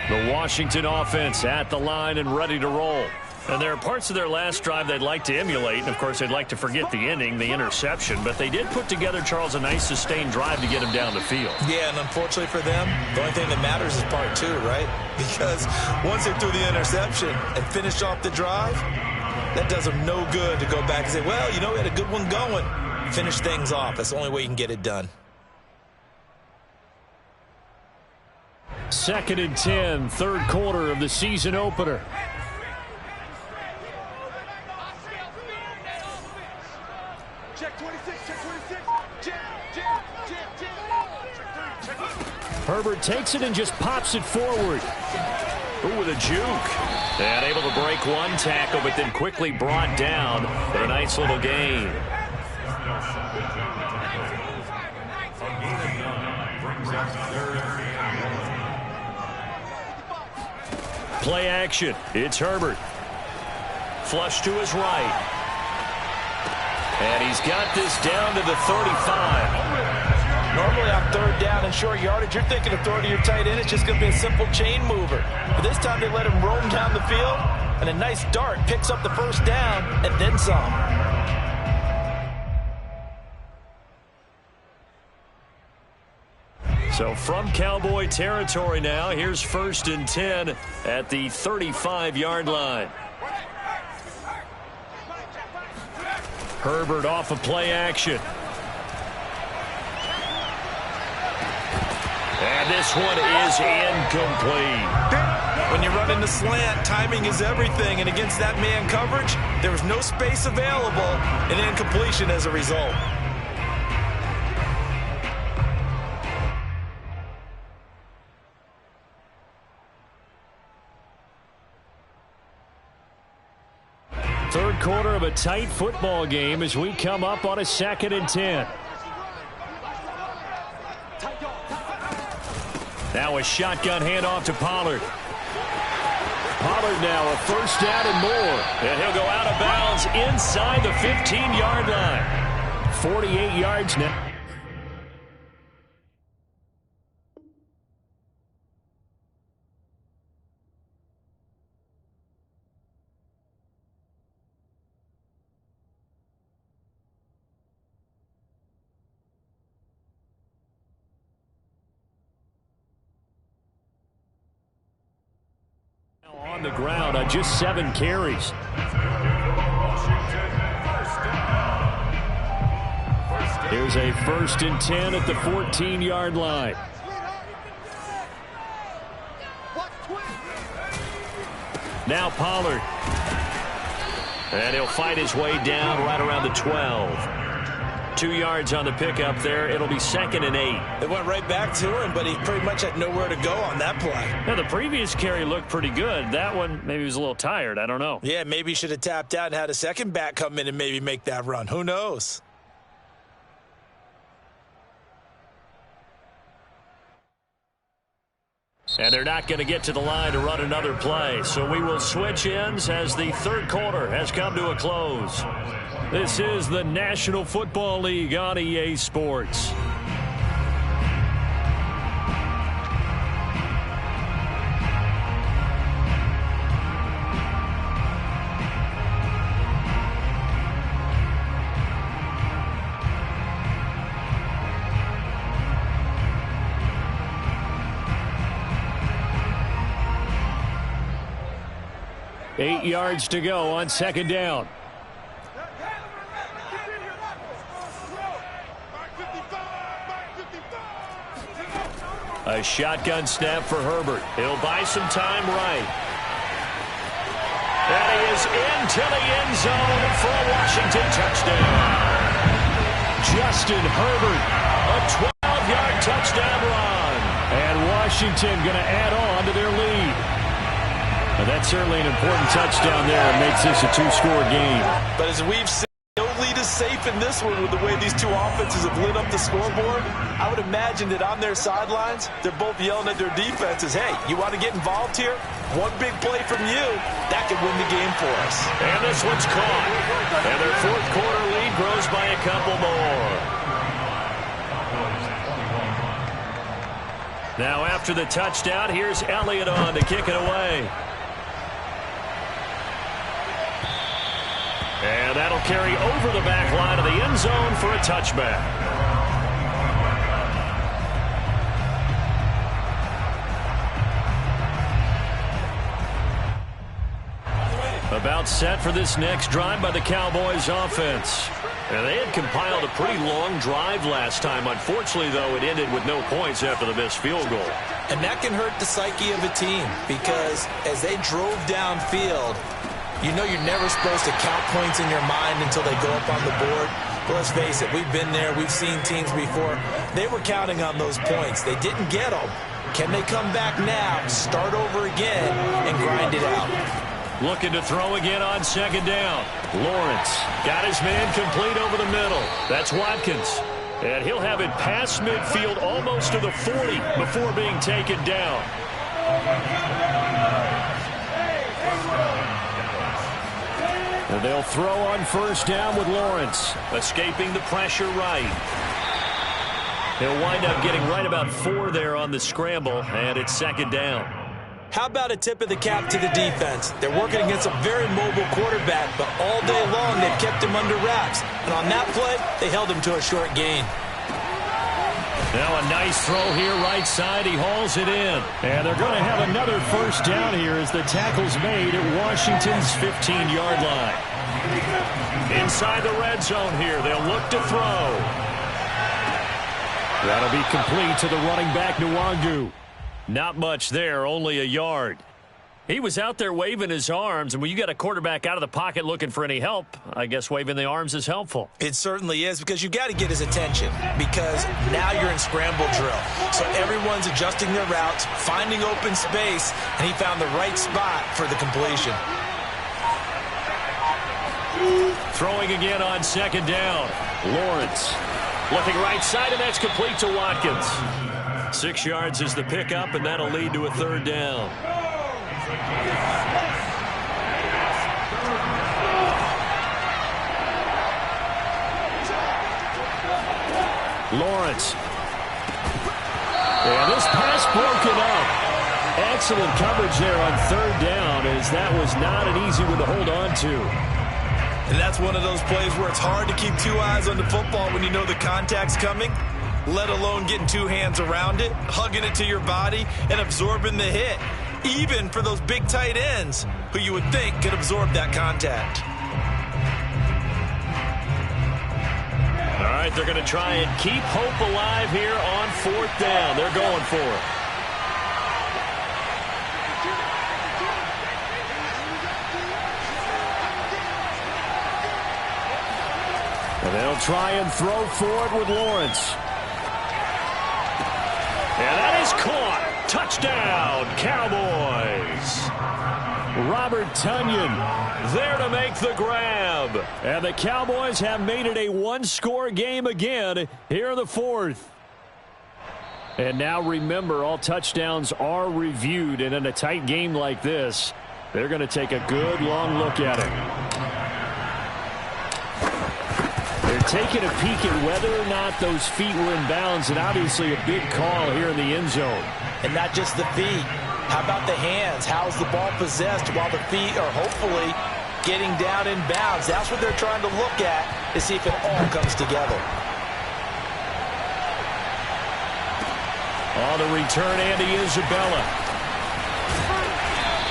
The Washington offense at the line and ready to roll. And there are parts of their last drive they'd like to emulate. And, of course, they'd like to forget the ending, the interception. But they did put together, Charles, a nice sustained drive to get him down the field. Yeah, and unfortunately for them, the only thing that matters is part 2, right? Because once they threw the interception and finished off the drive, that does them no good to go back and say, well, we had a good one going. Finish things off. That's the only way you can get it done. 2nd and 10, 3rd quarter of the season opener. Herbert takes it and just pops it forward. Ooh, with a juke. And able to break one tackle, but then quickly brought down for a nice little gain. Play action. It's Herbert. Flush to his right. And he's got this down to the 35. Normally on 3rd down and short yardage, you're thinking of throwing to your tight end. It's just going to be a simple chain mover. But this time they let him roam down the field, and a nice dart picks up the 1st down and then some. So from Cowboy territory now, here's 1st and 10 at the 35-yard line. Herbert off of play action. And this one is incomplete. When you run in the slant, timing is everything. And against that man coverage, there was no space available and incompletion as a result. Third quarter of a tight football game as we come up on a 2nd and 10. Now a shotgun handoff to Pollard. Pollard now a first down and more. And he'll go out of bounds inside the 15-yard line. 48 yards now. On the ground on just 7 carries. Here's a 1st and 10 at the 14-yard line. Now Pollard. And he'll fight his way down right around the 12. 2 yards on the pickup there. It'll be 2nd and 8. They went right back to him, but he pretty much had nowhere to go on that play. Now, the previous carry looked pretty good. That one, maybe he was a little tired. I don't know. Yeah, maybe he should have tapped out and had a second back come in and maybe make that run. Who knows? And they're not going to get to the line to run another play. So we will switch ends as the third quarter has come to a close. This is the National Football League on EA Sports. Eight yards to go on 2nd down. A shotgun snap for Herbert. He'll buy some time right. And he is into the end zone for a Washington touchdown. Justin Herbert, a 12-yard touchdown run. And Washington going to add on to their lead. And that's certainly an important touchdown there. It makes this a 2-score game. But as we've seen, no lead is safe in this one with the way these two offenses have lit up the scoreboard. I would imagine that on their sidelines, they're both yelling at their defenses, hey, you want to get involved here? One big play from you, that could win the game for us. And this one's caught. And their fourth quarter lead grows by a couple more. Now after the touchdown, here's Elliott on to kick it away. And that'll carry over the back line of the end zone for a touchback. About set for this next drive by the Cowboys offense. And they had compiled a pretty long drive last time. Unfortunately, though, it ended with no points after the missed field goal. And that can hurt the psyche of a team because as they drove downfield, you know you're never supposed to count points in your mind until they go up on the board. But let's face it, we've been there. We've seen teams before. They were counting on those points. They didn't get them. Can they come back now, start over again, and grind it out? Looking to throw again on 2nd down. Lawrence got his man complete over the middle. That's Watkins. And he'll have it past midfield almost to the 40 before being taken down. And they'll throw on 1st down with Lawrence. Escaping the pressure right. He'll wind up getting right about 4 there on the scramble, and it's 2nd down. How about a tip of the cap to the defense? They're working against a very mobile quarterback, but all day long they've kept him under wraps. And on that play, they held him to a short gain. Now a nice throw here right side. He hauls it in. And they're going to have another 1st down here as the tackle's made at Washington's 15-yard line. Inside the red zone here. They'll look to throw. That'll be complete to the running back, Nwangu. Not much there, only a yard. He was out there waving his arms, and when you got a quarterback out of the pocket looking for any help, I guess waving the arms is helpful. It certainly is, because you got to get his attention, because now you're in scramble drill. So everyone's adjusting their routes, finding open space, and he found the right spot for the completion. Throwing again on second down. Lawrence looking right side, and that's complete to Watkins. 6 yards is the pickup, and that'll lead to a third down. Lawrence. And this pass broken up. Excellent coverage there on third down, as that was not an easy one to hold on to. And that's one of those plays where it's hard to keep 2 eyes on the football when you know the contact's coming, let alone getting 2 hands around it, hugging it to your body, and absorbing the hit, even for those big tight ends who you would think could absorb that contact. All right, they're going to try and keep hope alive here on fourth down. They're going for it. And they'll try and throw for it with Lawrence. And that is caught. Touchdown, Cowboys. Robert Tonyan there to make the grab. And the Cowboys have made it a one-score game again here in the fourth. And now remember, all touchdowns are reviewed. And in a tight game like this, they're going to take a good long look at it. They're taking a peek at whether or not those feet were in bounds, and obviously a big call here in the end zone. And not just the feet. How about the hands? How's the ball possessed while the feet are hopefully getting down in bounds? That's what they're trying to look at to see if it all comes together. On the return, Andy Isabella.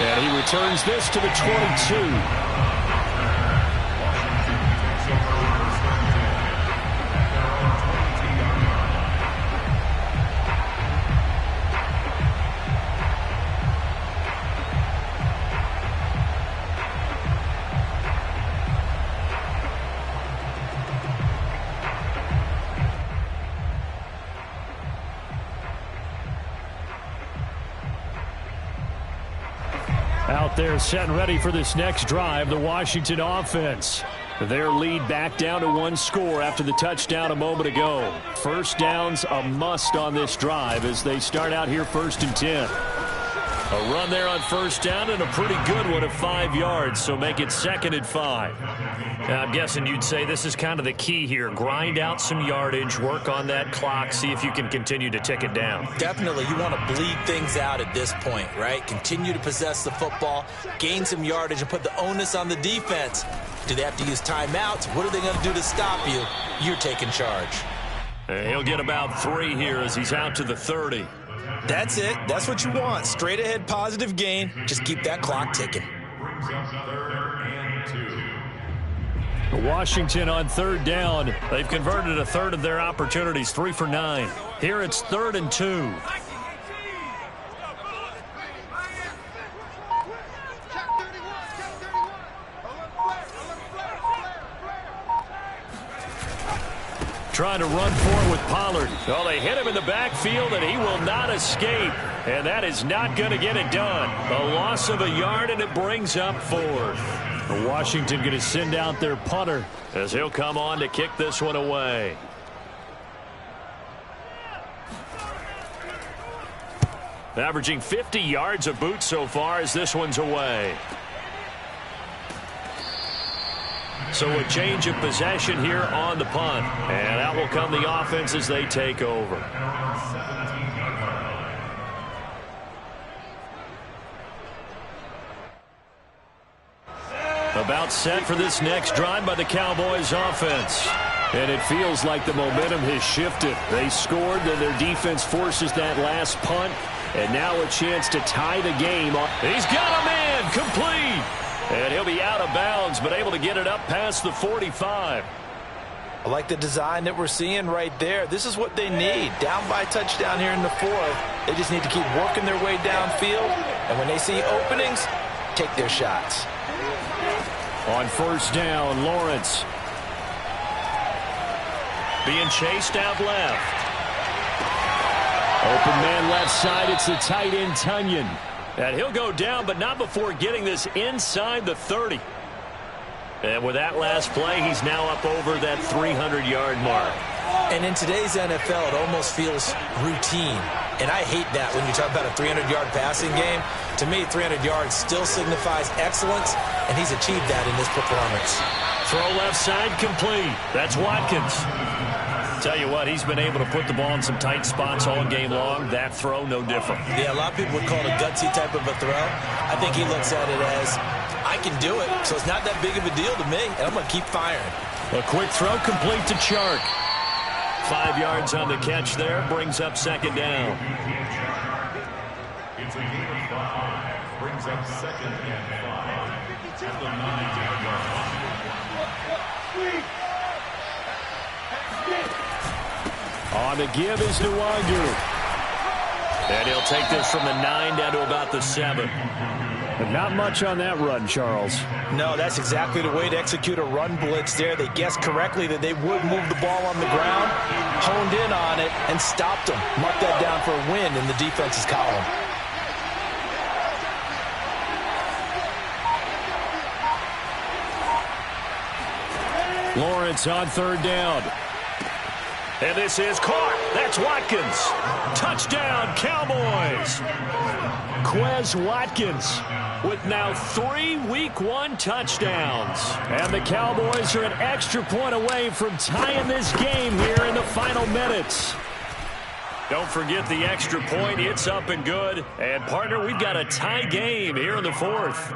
And he returns this to the 22. Out there set and ready for this next drive, the Washington offense. Their lead back down to 1 score after the touchdown a moment ago. First down's a must on this drive as they start out here 1st and 10. A run there on first down and a pretty good one of 5 yards, so make it 2nd and 5. Now, I'm guessing you'd say this is kind of the key here. Grind out some yardage, work on that clock, see if you can continue to tick it down. Definitely, you want to bleed things out at this point, right? Continue to possess the football, gain some yardage, and put the onus on the defense. Do they have to use timeouts? What are they going to do to stop you? You're taking charge. And he'll get about 3 here as he's out to the 30. That's it. That's what you want. Straight ahead positive gain. Just keep that clock ticking. Brings up 3rd and 2. Washington on 3rd down. They've converted a third of their opportunities, 3 for 9. Here it's 3rd and 2. Trying to run for it with Pollard. Oh, they hit him in the backfield, and he will not escape. And that is not going to get it done. A loss of a yard, and it brings up 4th. Washington going to send out their punter as he'll come on to kick this one away. Averaging 50 yards a boot so far as this one's away. So a change of possession here on the punt. And out will come the offense as they take over. About set for this next drive by the Cowboys offense. And it feels like the momentum has shifted. They scored, then their defense forces that last punt. And now a chance to tie the game. He's got a man complete. And he'll be out of bounds, but able to get it up past the 45. I like the design that we're seeing right there. This is what they need. Down by a touchdown here in the 4th. They just need to keep working their way downfield. And when they see openings, take their shots. On first down, Lawrence. Being chased out left. Open man left side. It's the tight end, Tonyan. And he'll go down, but not before getting this inside the 30. And with that last play, he's now up over that 300-yard mark. And in today's NFL, it almost feels routine. And I hate that when you talk about a 300-yard passing game. To me, 300 yards still signifies excellence, and he's achieved that in this performance. Throw left side complete. That's Watkins. Tell you what, he's been able to put the ball in some tight spots all game long. That throw, no different. Yeah, a lot of people would call it a gutsy type of a throw. I think he looks at it as, I can do it, so it's not that big of a deal to me, and I'm going to keep firing. A quick throw complete to Chark. 5 yards on the catch there, brings up second down. It's a gain of 5. Brings up second and 5 at the 9-yard line. On the give is Nwangu. And he'll take this from the 9 down to about the 7. But not much on that run, Charles. No, that's exactly the way to execute a run blitz there. They guessed correctly that they would move the ball on the ground, honed in on it, and stopped them. Mark that down for a win in the defense's column. Lawrence on third down. And this is caught. That's Watkins. Touchdown, Cowboys. Quez Watkins with now 3 Week 1 touchdowns. And the Cowboys are an extra point away from tying this game here in the final minutes. Don't forget the extra point. It's up and good. And, partner, we've got a tie game here in the 4th.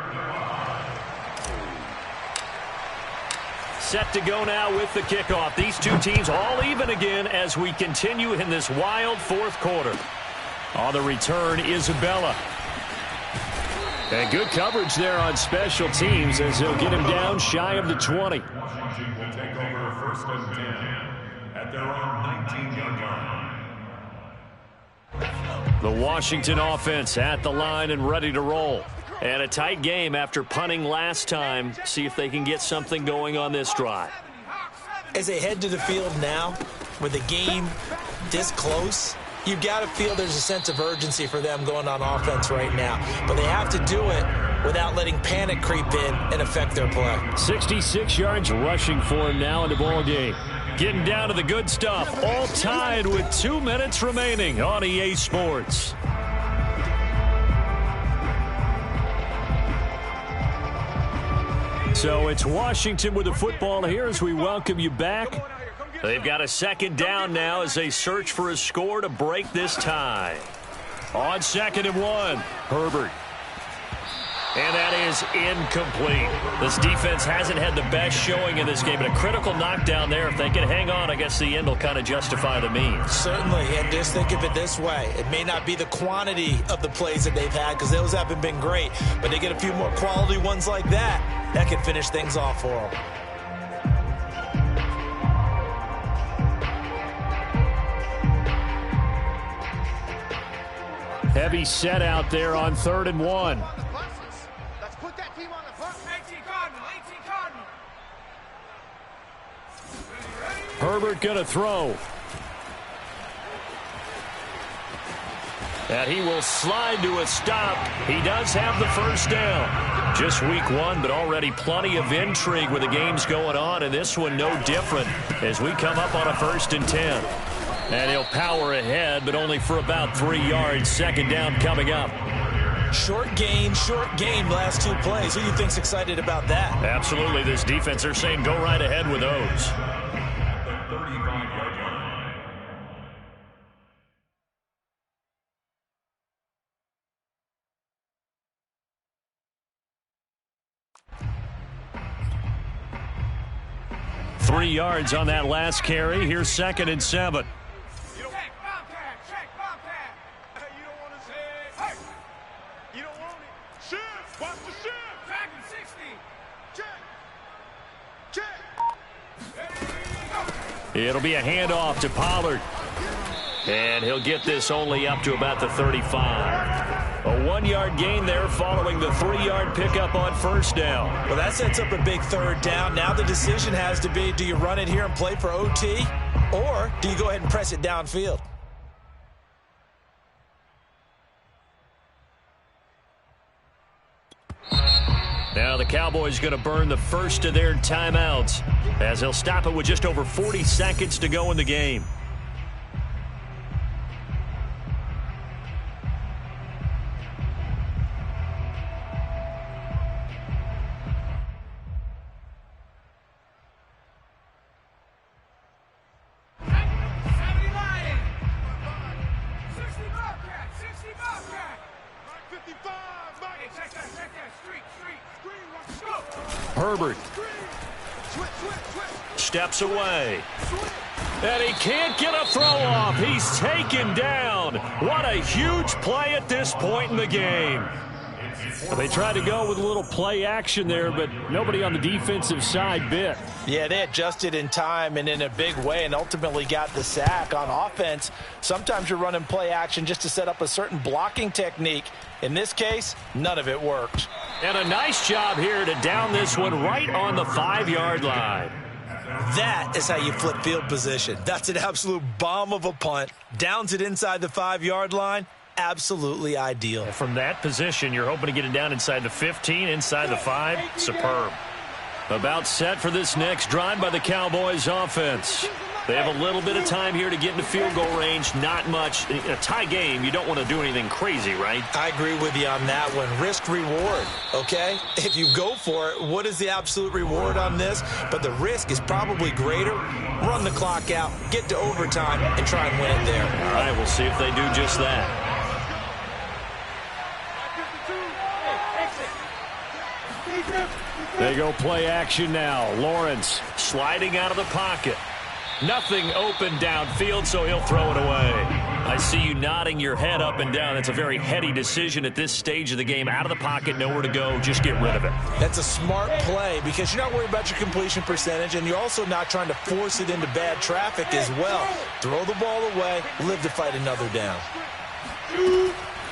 Set to go now with the kickoff. These two teams all even again as we continue in this wild 4th quarter. On the return, Isabella. And good coverage there on special teams as he'll get him down shy of the 20. Washington will take over first and 10 at their own 19-yard line. The Washington offense at the line and ready to roll. And a tight game after punting last time. See if they can get something going on this drive. As they head to the field now, with the game this close, you've got to feel there's a sense of urgency for them going on offense right now. But they have to do it without letting panic creep in and affect their play. 66 yards rushing for him now in the ball game. Getting down to the good stuff. All tied with 2 minutes remaining on EA Sports. So it's Washington with the football here as we welcome you back. They've got a second down now as they search for a score to break this tie. On 2nd and 1, Herbert. And that is incomplete. This defense hasn't had the best showing in this game, but a critical knockdown there. If they can hang on, I guess the end will kind of justify the means. Certainly, and just think of it this way. It may not be the quantity of the plays that they've had because those haven't been great, but they get a few more quality ones like that. That could finish things off for them. Heavy set out there on 3rd and 1. Let's put that team on the bus. 18 Cardinal, 18 Cardinal. Herbert going to throw. And he will slide to a stop. He does have the first down. Just week 1, but already plenty of intrigue with the games going on, and this one no different as we come up on a 1st and 10. And he'll power ahead, but only for about 3 yards. Second down coming up. Short game, last 2 plays. Who do you think's excited about that? Absolutely. This defense, they're saying go right ahead with those. At the 35-yard line. Three yards on that last carry. Here's 2nd and 7. Check, Bobcat. Hey, you don't want to say, hey, you don't want it. Shift, watch the shift. Back in 60. Check. It'll be a handoff to Pollard. And he'll get this only up to about the 35. A 1-yard gain there following the 3-yard pickup on first down. Well, that sets up a big 3rd down. Now the decision has to be, do you run it here and play for OT, or do you go ahead and press it downfield? Now the Cowboys going to burn the first of their timeouts as they'll stop it with just over 40 seconds to go in the game. Herbert steps away. And he can't get a throw off. He's taken down. What a huge play at this point in the game. They tried to go with a little play action there, but nobody on the defensive side bit. Yeah, they adjusted in time and in a big way and ultimately got the sack. On offense, sometimes you're running play action just to set up a certain blocking technique. In this case, none of it worked. And a nice job here to down this one right on the 5-yard line. That is how you flip field position. That's an absolute bomb of a punt. Downs it inside the 5-yard line. Absolutely ideal. From that position, you're hoping to get it down inside the 15, inside the 5. Superb. About set for this next drive by the Cowboys offense. They have a little bit of time here to get into field goal range. Not much. In a tie game, you don't want to do anything crazy, right? I agree with you on that one. Risk reward, okay? If you go for it, what is the absolute reward on this? But the risk is probably greater. Run the clock out, get to overtime, and try and win it there. All right, we'll see if they do just that. They go play action now. Lawrence sliding out of the pocket. Nothing open downfield, so he'll throw it away. I see you nodding your head up and down. It's a very heady decision at this stage of the game. Out of the pocket, nowhere to go. Just get rid of it. That's a smart play because you're not worried about your completion percentage, and you're also not trying to force it into bad traffic as well. Throw the ball away, live to fight another down.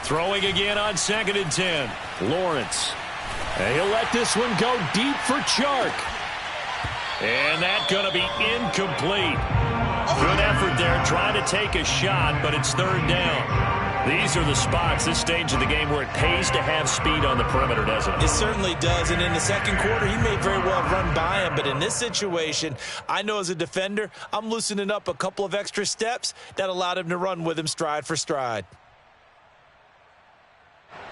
Throwing again on 2nd and 10. Lawrence. And he'll let this one go deep for Chark. And that's going to be incomplete. Good effort there trying to take a shot, but it's 3rd down. These are the spots, this stage of the game, where it pays to have speed on the perimeter, doesn't it? It certainly does, and in the second quarter, he may very well run by him, but in this situation, I know as a defender, I'm loosening up a couple of extra steps that allowed him to run with him stride for stride.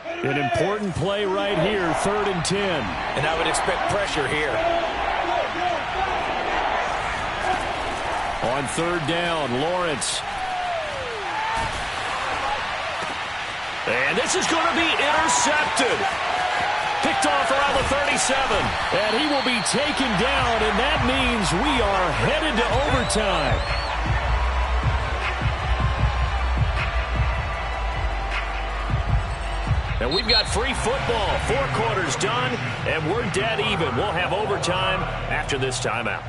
An important play right here, 3rd and 10. And I would expect pressure here. On 3rd down, Lawrence. And this is going to be intercepted. Picked off around the 37. And he will be taken down, and that means we are headed to overtime. And we've got free football. 4 quarters done, and we're dead even. We'll have overtime after this timeout.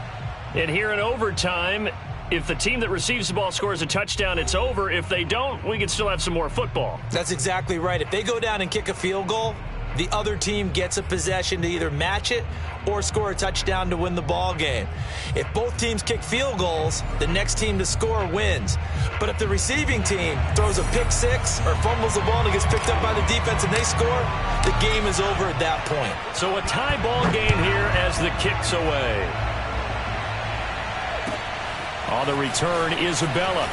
And here in overtime, if the team that receives the ball scores a touchdown, it's over. If they don't, we can still have some more football. That's exactly right. If they go down and kick a field goal, the other team gets a possession to either match it or score a touchdown to win the ball game. If both teams kick field goals, the next team to score wins. But if the receiving team throws a pick six or fumbles the ball and it gets picked up by the defense and they score, the game is over at that point. So a tie ball game here as the kick's away. On the return, Isabella.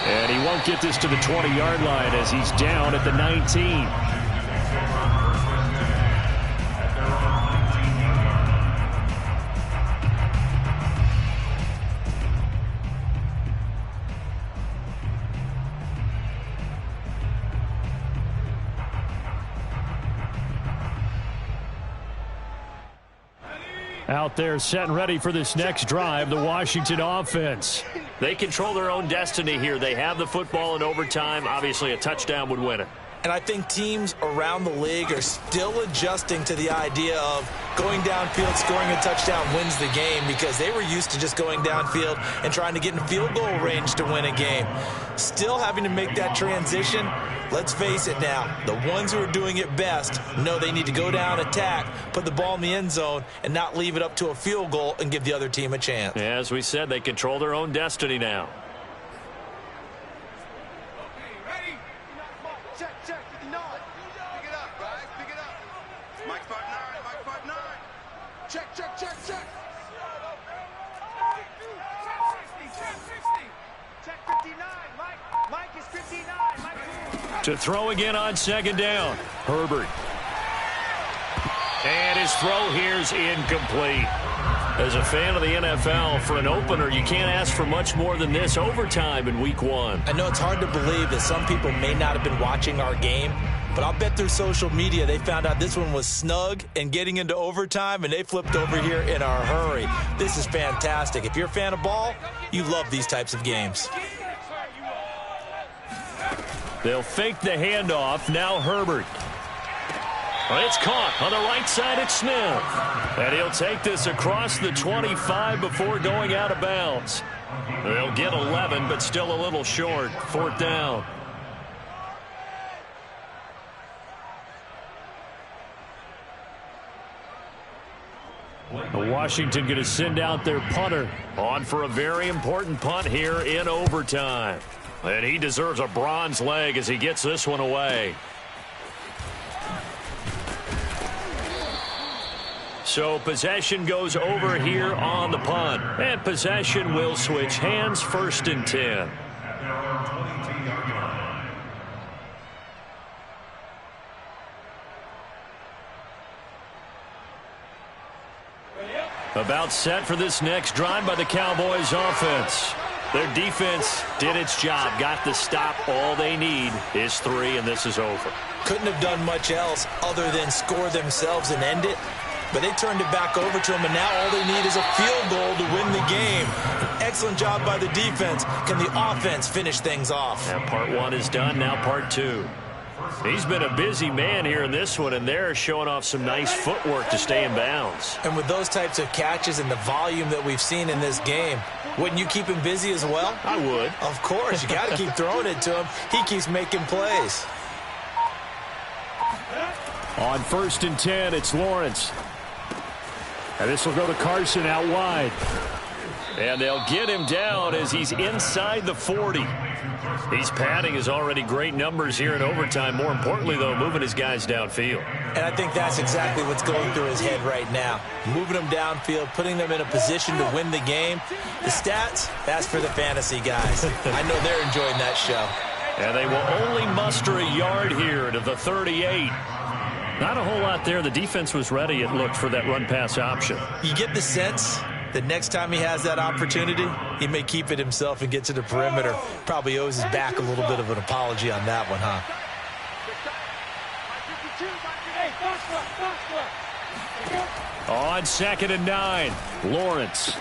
And he won't get this to the 20-yard line as he's down at the 19. Out there set and ready for this next drive, the Washington offense. They control their own destiny here. They have the football in overtime. Obviously, a touchdown would win it. And I think teams around the league are still adjusting to the idea of going downfield, scoring a touchdown wins the game because they were used to just going downfield and trying to get in field goal range to win a game. Still having to make that transition. Let's face it now, the ones who are doing it best know they need to go down, attack, put the ball in the end zone, and not leave it up to a field goal and give the other team a chance. As we said, they control their own destiny now. Check, check, check, check. Check 59. Mike is 59. Mike. To throw again on second down. Herbert. And his throw here's incomplete. As a fan of the NFL, for an opener, you can't ask for much more than this overtime in Week 1. I know it's hard to believe that some people may not have been watching our game, but I'll bet through social media they found out this one was snug and getting into overtime, and they flipped over here in a hurry. This is fantastic. If you're a fan of ball, you love these types of games. They'll fake the handoff. Now Herbert. It's caught on the right side. It's Smith. And he'll take this across the 25 before going out of bounds. They'll get 11, but still a little short. 4th down. Washington going to send out their punter on for a very important punt here in overtime. And he deserves a bronze leg as he gets this one away. So possession goes over here on the punt. And possession will switch hands. 1st and 10. About set for this next drive by the Cowboys offense. Their defense did its job, got the stop. All they need is 3, and this is over. Couldn't have done much else other than score themselves and end it. But they turned it back over to him, and now all they need is a field goal to win the game. An excellent job by the defense. Can the offense finish things off? Now part 1 is done, now part 2. He's been a busy man here in this one, and they're showing off some nice footwork to stay in bounds. And with those types of catches and the volume that we've seen in this game, wouldn't you keep him busy as well? I would. Of course. You got to keep throwing it to him. He keeps making plays. On 1st and 10, it's Lawrence. And this will go to Carson out wide. And they'll get him down as he's inside the 40. He's padding his already great numbers here in overtime. More importantly, though, moving his guys downfield. And I think that's exactly what's going through his head right now. Moving them downfield, putting them in a position to win the game. The stats, that's for the fantasy guys. I know they're enjoying that show. And they will only muster a yard here to the 38. Not a whole lot there. The defense was ready, it looked, for that run-pass option. You get the sense that next time he has that opportunity, he may keep it himself and get to the perimeter. Probably owes his back a little bit of an apology on that one, huh? On 2nd and 9, Lawrence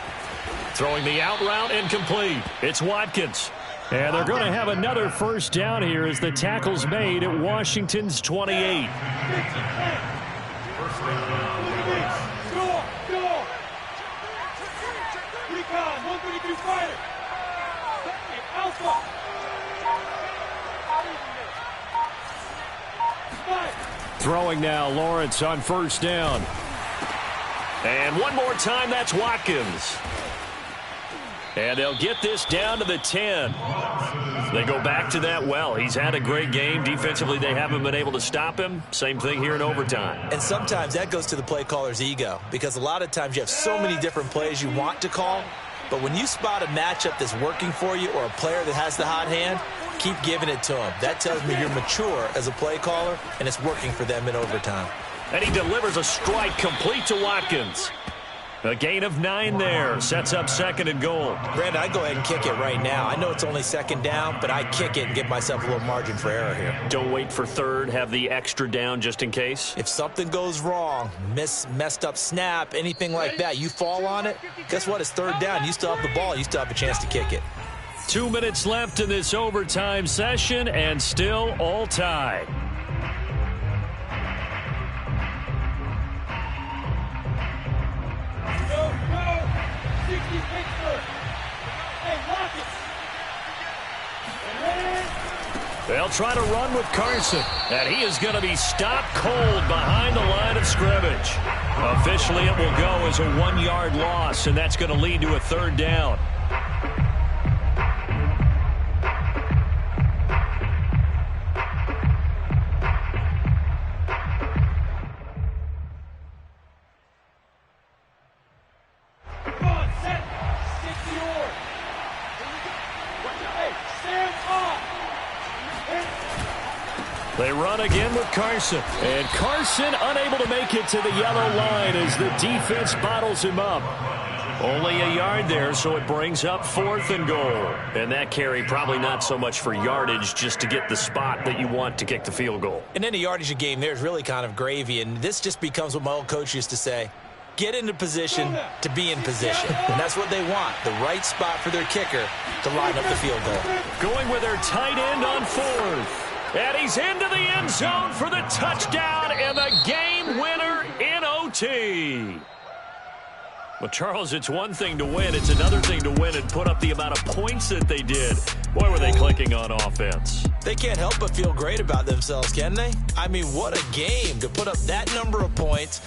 throwing the out route incomplete. It's Watkins. And they're going to have another 1st down here as the tackle's made at Washington's 28. Throwing now, Lawrence on 1st down. And one more time, that's Watkins. And they'll get this down to the 10. They go back to that well. He's had a great game. Defensively, they haven't been able to stop him. Same thing here in overtime. And sometimes that goes to the play caller's ego, because a lot of times you have so many different plays you want to call, but when you spot a matchup that's working for you or a player that has the hot hand, keep giving it to him. That tells me you're mature as a play caller, and it's working for them in overtime. And he delivers a strike complete to Watkins. A gain of 9 there. Sets up 2nd and goal. Brandon, I'd go ahead and kick it right now. I know it's only 2nd down, but I kick it and give myself a little margin for error here. Don't wait for 3rd. Have the extra down just in case. If something goes wrong, messed up snap, anything like that, you fall on it, guess what? It's 3rd down. You still have the ball. You still have a chance to kick it. 2 minutes left in this overtime session, and still all tied. They'll try to run with Carson, and he is going to be stopped cold behind the line of scrimmage. Officially, it will go as a 1-yard loss, and that's going to lead to a 3rd down. They run again with Carson. And Carson unable to make it to the yellow line as the defense bottles him up. Only a yard there, so it brings up 4th and goal. And that carry probably not so much for yardage, just to get the spot that you want to kick the field goal. And any yardage game there is really kind of gravy, and this just becomes what my old coach used to say. Get into position to be in position. And that's what they want, the right spot for their kicker to line up the field goal. Going with their tight end on 4th. And he's into the end zone for the touchdown and the game winner in OT. Well, Charles, it's one thing to win. It's another thing to win and put up the amount of points that they did. Boy, were they clicking on offense. They can't help but feel great about themselves, can they? I mean, what a game to put up that number of points.